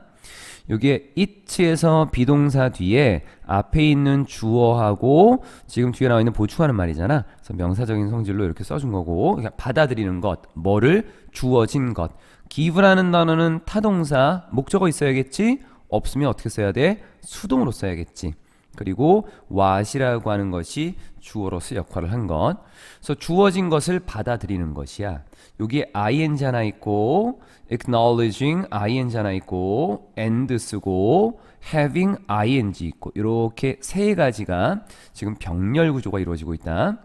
여기에 it에서 비동사 뒤에 앞에 있는 주어하고 지금 뒤에 나와 있는 보충하는 말이잖아. 그래서 명사적인 성질로 이렇게 써준 거고, 그러니까 받아들이는 것, 뭐를? 주어진 것. give라는 단어는 타동사, 목적어 있어야겠지? 없으면 어떻게 써야 돼? 수동으로 써야겠지. 그리고 what이라고 하는 것이 주어로서 역할을 한 것. 그래서 주어진 것을 받아들이는 것이야. 여기에 ing 하나 있고 acknowledging ing 하나 있고 and 쓰고 having ing 있고 이렇게 세 가지가 지금 병렬 구조가 이루어지고 있다.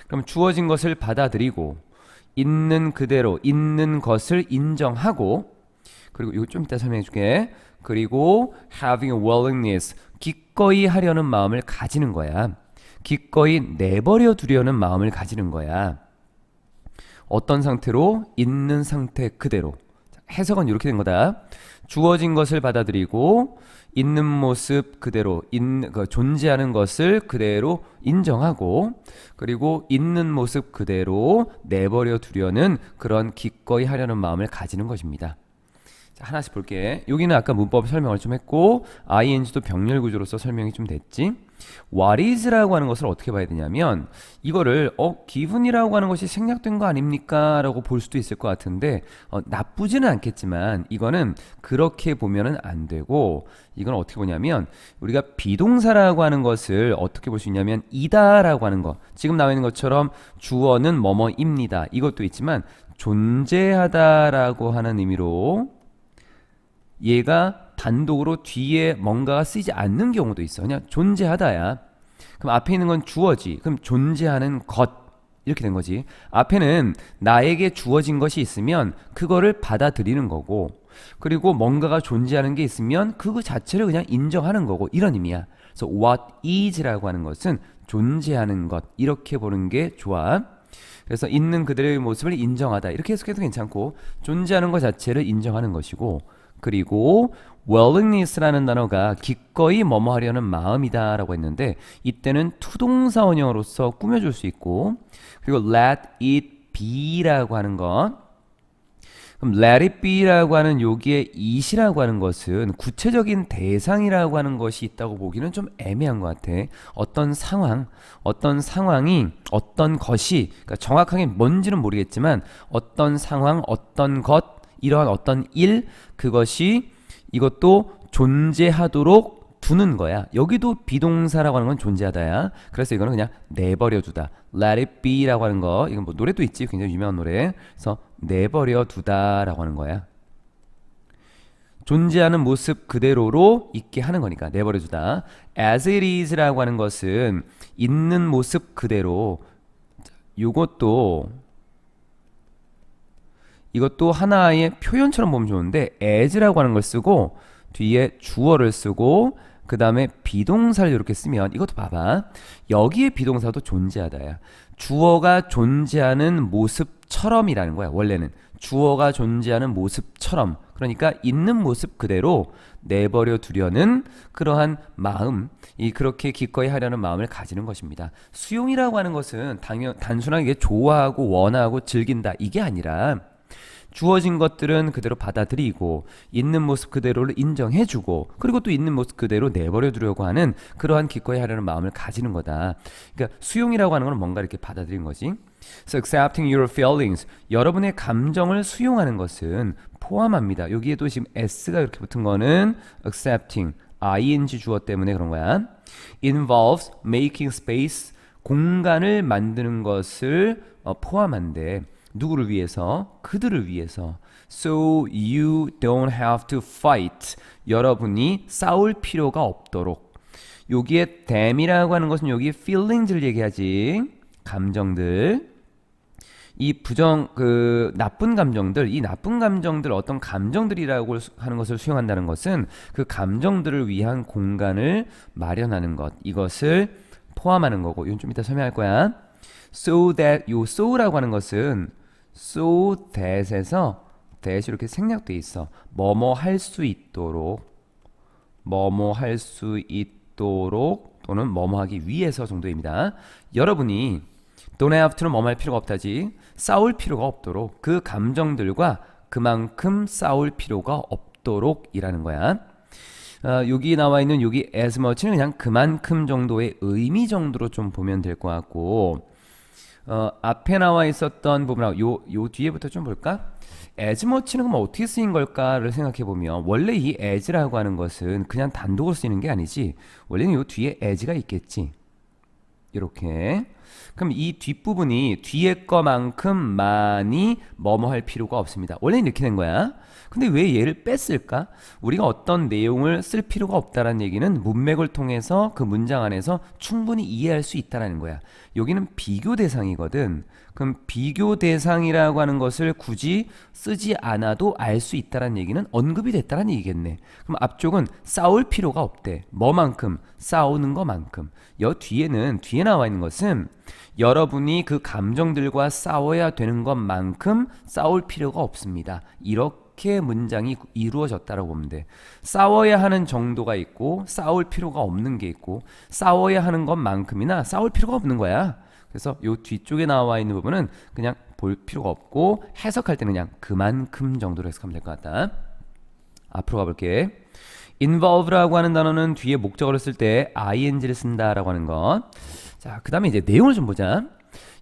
그럼 주어진 것을 받아들이고 있는 그대로 있는 것을 인정하고 그리고 이거 좀 이따 설명해 줄게. 그리고 having a willingness 기꺼이 하려는 마음을 가지는 거야. 기꺼이 내버려 두려는 마음을 가지는 거야. 어떤 상태로? 있는 상태 그대로. 해석은 이렇게 된 거다. 주어진 것을 받아들이고 있는 모습 그대로 존재하는 것을 그대로 인정하고 그리고 있는 모습 그대로 내버려 두려는 그런 기꺼이 하려는 마음을 가지는 것입니다. 자, 하나씩 볼게. 여기는 아까 문법 설명을 좀 했고 ing도 병렬 구조로서 설명이 좀 됐지. what is라고 하는 것을 어떻게 봐야 되냐면 이거를 given이라고 하는 것이 생략된 거 아닙니까? 라고 볼 수도 있을 것 같은데 나쁘지는 않겠지만 이거는 그렇게 보면은 안 되고 이건 어떻게 보냐면 우리가 비동사라고 하는 것을 어떻게 볼 수 있냐면 이다 라고 하는 거 지금 나와 있는 것처럼 주어는 뭐뭐입니다. 이것도 있지만 존재하다 라고 하는 의미로 얘가 단독으로 뒤에 뭔가가 쓰이지 않는 경우도 있어. 그냥 존재하다야. 그럼 앞에 있는 건 주어지. 그럼 존재하는 것 이렇게 된 거지. 앞에는 나에게 주어진 것이 있으면 그거를 받아들이는 거고 그리고 뭔가가 존재하는 게 있으면 그 자체를 그냥 인정하는 거고 이런 의미야. 그래서 what is라고 하는 것은 존재하는 것 이렇게 보는 게 좋아. 그래서 있는 그대로의 모습을 인정하다 이렇게 해석해도 괜찮고 존재하는 것 자체를 인정하는 것이고 그리고 willingness라는 단어가 기꺼이 뭐뭐 하려는 마음이다 라고 했는데 이때는 투동사 원형으로서 꾸며줄 수 있고 그리고 let it be 라고 하는 것 그럼 let it be 라고 하는 여기에 it이라고 하는 것은 구체적인 대상이라고 하는 것이 있다고 보기는 좀 애매한 것 같아. 어떤 상황, 어떤 상황이 어떤 것이 그러니까 정확하게 뭔지는 모르겠지만 어떤 상황, 어떤 것 이러한 어떤 일 그것이 이것도 존재하도록 두는 거야. 여기도 비동사라고 하는 건 존재하다야. 그래서 이거는 그냥 내버려 두다. Let it be라고 하는 거 이건 뭐 노래도 있지. 굉장히 유명한 노래. 그래서 내버려 두다라고 하는 거야. 존재하는 모습 그대로로 있게 하는 거니까 내버려 두다. As it is라고 하는 것은 있는 모습 그대로 이것도 하나의 표현처럼 보면 좋은데 as라고 하는 걸 쓰고 뒤에 주어를 쓰고 그 다음에 비동사를 이렇게 쓰면 이것도 봐봐. 여기에 비동사도 존재하다야. 주어가 존재하는 모습처럼이라는 거야. 원래는 주어가 존재하는 모습처럼 그러니까 있는 모습 그대로 내버려 두려는 그러한 마음 그렇게 기꺼이 하려는 마음을 가지는 것입니다. 수용이라고 하는 것은 단순하게 좋아하고 원하고 즐긴다 이게 아니라 주어진 것들은 그대로 받아들이고 있는 모습 그대로를 인정해주고 그리고 또 있는 모습 그대로 내버려 두려고 하는 그러한 기꺼이 하려는 마음을 가지는 거다. 그러니까 수용이라고 하는 건 뭔가 이렇게 받아들이는 거지. So accepting your feelings 여러분의 감정을 수용하는 것은 포함합니다. 여기에도 지금 s가 이렇게 붙은 거는 accepting ing 주어 때문에 그런 거야. involves making space 공간을 만드는 것을 포함한데 누구를 위해서? 그들을 위해서. So you don't have to fight. 여러분이 싸울 필요가 없도록. 여기에 them이라고 하는 것은 여기 feelings를 얘기하지. 감정들. 이 나쁜 감정들, 이 나쁜 감정들 어떤 감정들이라고 하는 것을 수용한다는 것은 그 감정들을 위한 공간을 마련하는 것. 이것을 포함하는 거고. 이건 좀 이따 설명할 거야. So that, 요 so라고 하는 것은 so that에서 that이 이렇게 생략돼 있어. 뭐뭐 할 수 있도록 또는 뭐뭐 하기 위해서 정도입니다. 여러분이 don't have to는 뭐뭐 할 필요가 없다지. 싸울 필요가 없도록 그 감정들과 그만큼 싸울 필요가 없도록 이라는 거야. 여기 나와 있는 여기 as much는 그냥 그만큼 정도의 의미 정도로 좀 보면 될 것 같고 앞에 나와 있었던 부분하고 요 뒤에부터 좀 볼까? as much는 그럼 어떻게 쓰인 걸까를 생각해 보면 원래 이 as라고 하는 것은 그냥 단독으로 쓰이는 게 아니지. 원래는 요 뒤에 as가 있겠지. 이렇게. 그럼 이 뒷부분이 뒤에 거만큼 많이 뭐뭐 할 필요가 없습니다. 원래는 이렇게 된 거야. 근데 왜 얘를 뺐을까? 우리가 어떤 내용을 쓸 필요가 없다는 얘기는 문맥을 통해서 그 문장 안에서 충분히 이해할 수 있다는 거야. 여기는 비교 대상이거든. 그럼 비교 대상이라고 하는 것을 굳이 쓰지 않아도 알 수 있다는 얘기는 언급이 됐다는 얘기겠네. 그럼 앞쪽은 싸울 필요가 없대. 뭐만큼? 싸우는 것만큼. 뒤에 나와 있는 것은 여러분이 그 감정들과 싸워야 되는 것만큼 싸울 필요가 없습니다. 이렇게 문장이 이루어졌다라고 보면 돼. 싸워야 하는 정도가 있고 싸울 필요가 없는 게 있고 싸워야 하는 것만큼이나 싸울 필요가 없는 거야. 그래서 요 뒤쪽에 나와 있는 부분은 그냥 볼 필요가 없고 해석할 때는 그냥 그만큼 정도로 해석하면 될 것 같다. 앞으로 가볼게. involve라고 하는 단어는 뒤에 목적어를 쓸 때 ing를 쓴다라고 하는 것. 자, 그 다음에 이제 내용을 좀 보자.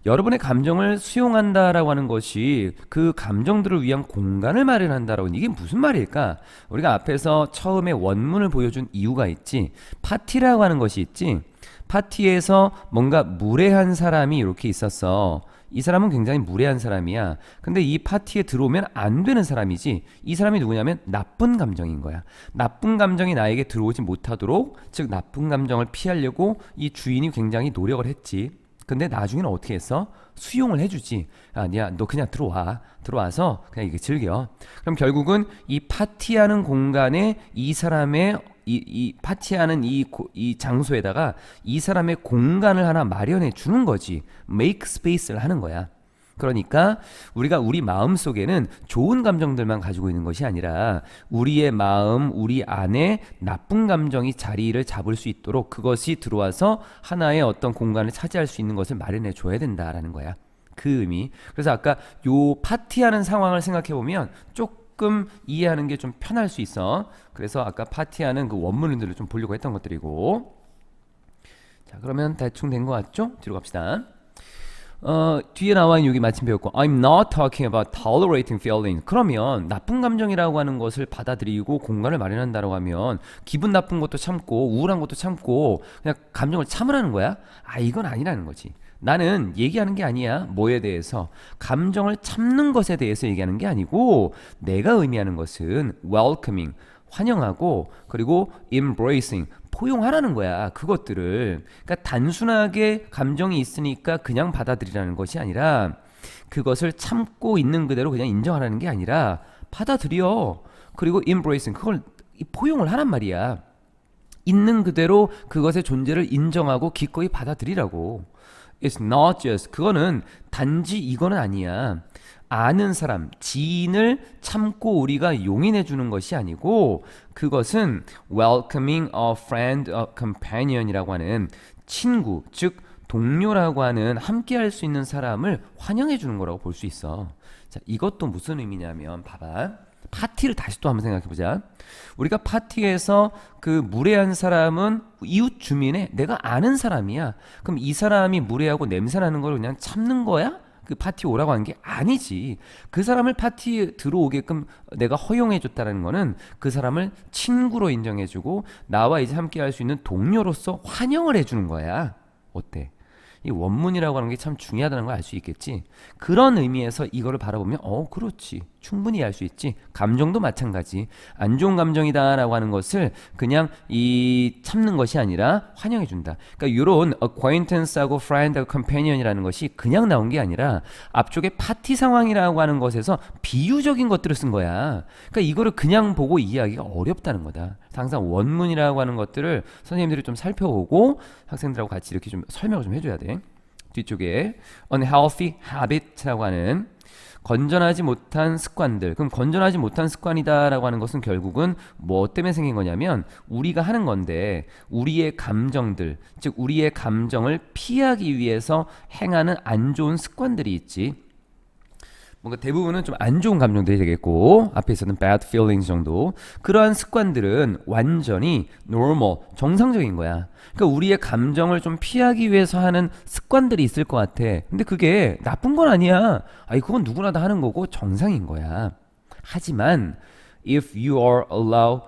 여러분의 감정을 수용한다라고 하는 것이 그 감정들을 위한 공간을 마련한다라고 하는 이게 무슨 말일까? 우리가 앞에서 처음에 원문을 보여준 이유가 있지. 파티라고 하는 것이 있지. 파티에서 뭔가 무례한 사람이 이렇게 있었어. 이 사람은 굉장히 무례한 사람이야. 근데 이 파티에 들어오면 안 되는 사람이지. 이 사람이 누구냐면 나쁜 감정인 거야. 나쁜 감정이 나에게 들어오지 못하도록, 즉 나쁜 감정을 피하려고 이 주인이 굉장히 노력을 했지. 근데 나중에는 어떻게 했어? 수용을 해주지. 아니야, 너 그냥 들어와서 그냥 이게 즐겨. 그럼 결국은 이 파티하는 공간에 이 사람의 이 파티하는 이 장소에다가 이 사람의 공간을 하나 마련해 주는 거지. make space를 하는 거야. 그러니까 우리가 우리 마음 속에는 좋은 감정들만 가지고 있는 것이 아니라 우리의 마음, 우리 안에 나쁜 감정이 자리를 잡을 수 있도록 그것이 들어와서 하나의 어떤 공간을 차지할 수 있는 것을 마련해 줘야 된다라는 거야. 그 의미. 그래서 아까 요 파티하는 상황을 생각해 보면 조금 이해하는 게 좀 편할 수 있어. 그래서 아까 파티하는 그 원문들을 좀 보려고 했던 것들이고. 자, 그러면 대충 된 것 같죠? 뒤로 갑시다. 뒤에 나와 있는 여기 마침 배웠고 I'm not talking about tolerating feelings. 그러면 나쁜 감정이라고 하는 것을 받아들이고 공간을 마련한다고 하면 기분 나쁜 것도 참고 우울한 것도 참고 그냥 감정을 참으라는 거야? 아, 이건 아니라는 거지. 나는 얘기하는 게 아니야. 뭐에 대해서? 감정을 참는 것에 대해서 얘기하는 게 아니고 내가 의미하는 것은 welcoming, 환영하고 그리고 embracing, 포용하라는 거야. 그것들을. 그러니까 단순하게 감정이 있으니까 그냥 받아들이라는 것이 아니라 그것을 참고 있는 그대로 그냥 인정하라는 게 아니라 받아들여. 그리고 embracing, 그걸 포용을 하란 말이야. 있는 그대로 그것의 존재를 인정하고 기꺼이 받아들이라고. It's not just, 그거는 단지 이거는 아니야. 아는 사람, 지인을 참고 우리가 용인해 주는 것이 아니고 그것은 welcoming a friend, a companion이라고 하는 친구, 즉 동료라고 하는 함께 할 수 있는 사람을 환영해 주는 거라고 볼 수 있어. 자, 이것도 무슨 의미냐면 봐봐. 파티를 다시 또 한번 생각해 보자. 우리가 파티에서 그 무례한 사람은 이웃 주민의 내가 아는 사람이야. 그럼 이 사람이 무례하고 냄새나는 걸 그냥 참는 거야? 그 파티 오라고 하는 게 아니지. 그 사람을 파티에 들어오게끔 내가 허용해 줬다는 거는 그 사람을 친구로 인정해 주고 나와 이제 함께 할 수 있는 동료로서 환영을 해 주는 거야. 어때? 이 원문이라고 하는 게 참 중요하다는 걸 알 수 있겠지. 그런 의미에서 이거를 바라보면 그렇지. 충분히 알 수 있지. 감정도 마찬가지. 안 좋은 감정이다라고 하는 것을 그냥 이 참는 것이 아니라 환영해 준다. 그러니까 이런 acquaintance하고 friend하고 companion이라는 것이 그냥 나온 게 아니라 앞쪽에 파티 상황이라고 하는 것에서 비유적인 것들을 쓴 거야. 그러니까 이거를 그냥 보고 이해하기가 어렵다는 거다. 항상 원문이라고 하는 것들을 선생님들이 좀 살펴보고 학생들하고 같이 이렇게 좀 설명을 좀 해줘야 돼. 뒤쪽에 unhealthy habit라고 하는 건전하지 못한 습관들. 그럼 건전하지 못한 습관이다라고 하는 것은 결국은 뭐 때문에 생긴 거냐면 우리가 하는 건데 우리의 감정들, 즉 우리의 감정을 피하기 위해서 행하는 안 좋은 습관들이 있지. 뭔가 대부분은 좀 안 좋은 감정들이 되겠고 앞에 있었던 bad feelings 정도 그러한 습관들은 완전히 normal 정상적인 거야. 그러니까 우리의 감정을 좀 피하기 위해서 하는 습관들이 있을 것 같아. 근데 그게 나쁜 건 아니야. 아니 그건 누구나 다 하는 거고 정상인 거야. 하지만 if you allow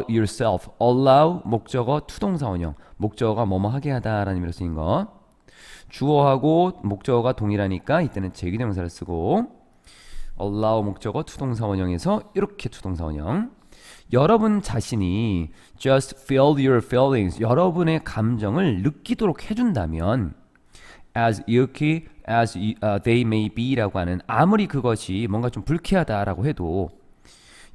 yourself, allow 목적어 투동사 원형, 목적어가 뭐뭐 하게 하다라는 의미로 쓰인 거. 주어하고 목적어가 동일하니까 이때는 제기대명사를 쓰고 allow 목적어 투동사 원형에서 이렇게 투동사 원형. 여러분 자신이 just feel your feelings, 여러분의 감정을 느끼도록 해준다면 as yucky as they may be라고 하는 아무리 그것이 뭔가 좀 불쾌하다라고 해도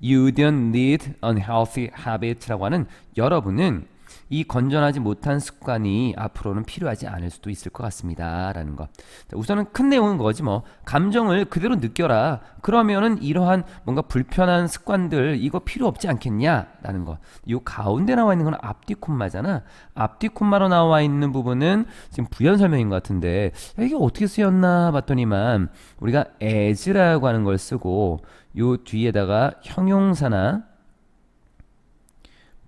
you don't need unhealthy habits라고 하는 여러분은 이 건전하지 못한 습관이 앞으로는 필요하지 않을 수도 있을 것 같습니다 라는 거. 우선은 큰 내용은 거지 뭐. 감정을 그대로 느껴라. 그러면은 이러한 뭔가 불편한 습관들 이거 필요 없지 않겠냐 라는 거. 이 가운데 나와 있는 건 앞뒤 콤마잖아. 앞뒤 콤마로 나와 있는 부분은 지금 부연 설명인 것 같은데 이게 어떻게 쓰였나 봤더니만 우리가 as라고 하는 걸 쓰고 요 뒤에다가 형용사나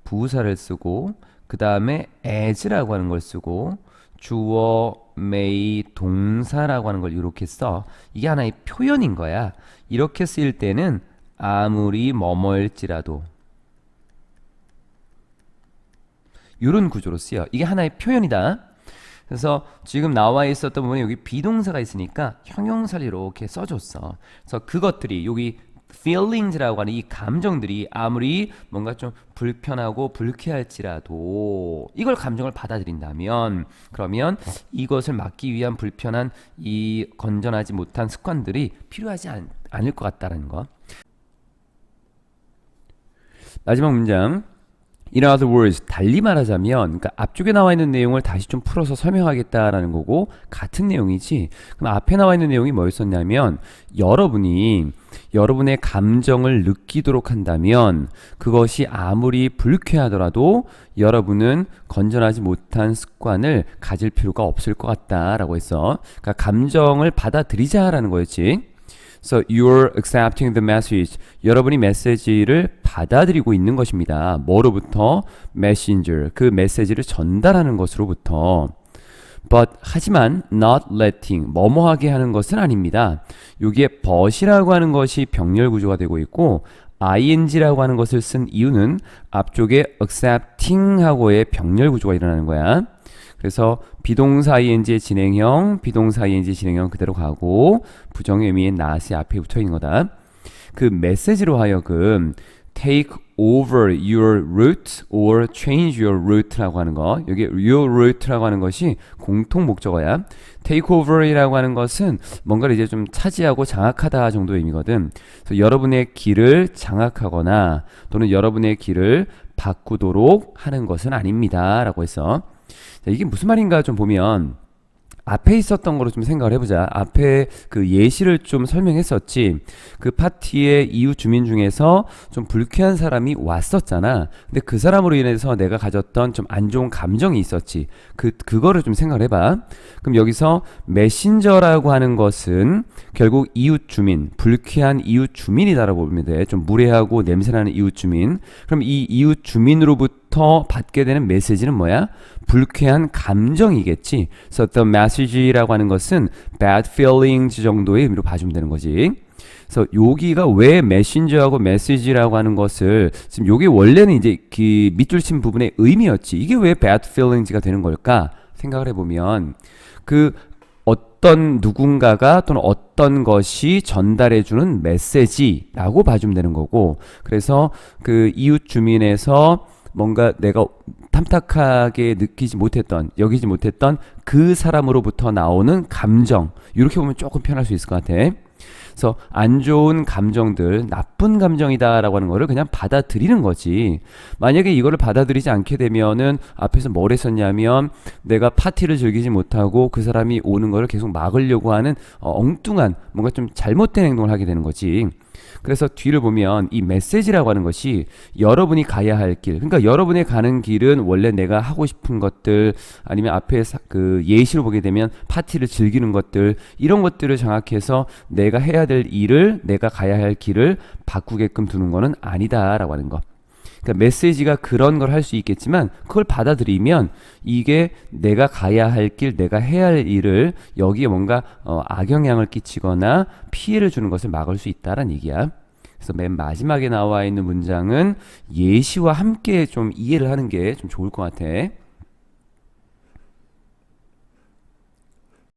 부사를 쓰고 그 다음에 as라고 하는 걸 쓰고 주어, may, 동사라고 하는 걸 이렇게 써. 이게 하나의 표현인 거야. 이렇게 쓰일 때는 아무리 뭐뭐일지라도 이런 구조로 쓰여. 이게 하나의 표현이다. 그래서 지금 나와 있었던 부분에 여기 비동사가 있으니까 형용사를 이렇게 써줬어. 그래서 그것들이 여기 feelings라고 하는 이 감정들이 아무리 뭔가 좀 불편하고 불쾌할지라도 이걸 감정을 받아들인다면 그러면 이것을 막기 위한 불편한 이 건전하지 못한 습관들이 필요하지 않을 것 같다는 거. 마지막 문장. In other words, 달리 말하자면 그러니까 앞쪽에 나와 있는 내용을 다시 좀 풀어서 설명하겠다라는 거고 같은 내용이지. 그럼 앞에 나와 있는 내용이 뭐였었냐면 여러분이 여러분의 감정을 느끼도록 한다면 그것이 아무리 불쾌하더라도 여러분은 건전하지 못한 습관을 가질 필요가 없을 것 같다라고 했어. 그러니까 감정을 받아들이자라는 거였지. So you're accepting the message. 여러분이 메시지를 받아들이고 있는 것입니다. 뭐로부터? messenger. 그 메시지를 전달하는 것으로부터. But 하지만 not letting. 뭐뭐하게 하는 것은 아닙니다. 여기에 but이라고 하는 것이 병렬 구조가 되고 있고 ing라고 하는 것을 쓴 이유는 앞쪽에 accepting하고의 병렬 구조가 일어나는 거야. 그래서 비동사 ing의 진행형, 비동사 ing 진행형 그대로 가고 부정의 의미의 not이 앞에 붙어 있는 거다. 그 메시지로 하여금 take over your route or change your route라고 하는 거. 여기 your route라고 하는 것이 공통 목적어야. take over이라고 하는 것은 뭔가를 이제 좀 차지하고 장악하다 정도의 의미거든. 그래서 여러분의 길을 장악하거나 또는 여러분의 길을 바꾸도록 하는 것은 아닙니다. 라고 했어. 자, 이게 무슨 말인가 좀 보면 앞에 있었던 거로 좀 생각을 해보자. 앞에 그 예시를 좀 설명했었지. 그 파티의 이웃 주민 중에서 좀 불쾌한 사람이 왔었잖아. 근데 그 사람으로 인해서 내가 가졌던 좀 안 좋은 감정이 있었지. 그거를 좀 생각을 해봐. 그럼 여기서 메신저라고 하는 것은 결국 이웃 주민, 불쾌한 이웃 주민이다라고 보면 돼. 좀 무례하고 냄새나는 이웃 주민. 그럼 이 이웃 주민으로부터 받게 되는 메시지는 뭐야? 불쾌한 감정이겠지. 그래서 the message라고 하는 것은 bad feelings 정도의 의미로 봐주면 되는 거지. 그래서 여기가 왜 메신저하고 메시지라고 하는 것을 지금 여기 원래는 이제 그 밑줄 친 부분의 의미였지. 이게 왜 bad feelings가 되는 걸까? 생각을 해보면 그 어떤 누군가가 또는 어떤 것이 전달해주는 메시지라고 봐주면 되는 거고 그래서 그 이웃 주민에서 뭔가 내가 탐탁하게 느끼지 못했던 여기지 못했던 그 사람으로부터 나오는 감정 이렇게 보면 조금 편할 수 있을 것 같아. 그래서 안 좋은 감정들 나쁜 감정이다라고 하는 거를 그냥 받아들이는 거지. 만약에 이거를 받아들이지 않게 되면은 앞에서 뭘 했었냐면 내가 파티를 즐기지 못하고 그 사람이 오는 거를 계속 막으려고 하는 엉뚱한 뭔가 좀 잘못된 행동을 하게 되는 거지. 그래서 뒤를 보면 이 메시지라고 하는 것이 여러분이 가야 할 길, 그러니까 여러분이 가는 길은 원래 내가 하고 싶은 것들, 아니면 앞에 그 예시로 보게 되면 파티를 즐기는 것들, 이런 것들을 장악해서 내가 해야 될 일을, 내가 가야 할 길을 바꾸게끔 두는 거는 아니다라고 하는 거. 그러니까 메시지가 그런 걸 할 수 있겠지만 그걸 받아들이면 이게 내가 가야 할 길, 내가 해야 할 일을 여기에 뭔가 악영향을 끼치거나 피해를 주는 것을 막을 수 있다라는 얘기야. 그래서 맨 마지막에 나와 있는 문장은 예시와 함께 좀 이해를 하는 게 좀 좋을 것 같아.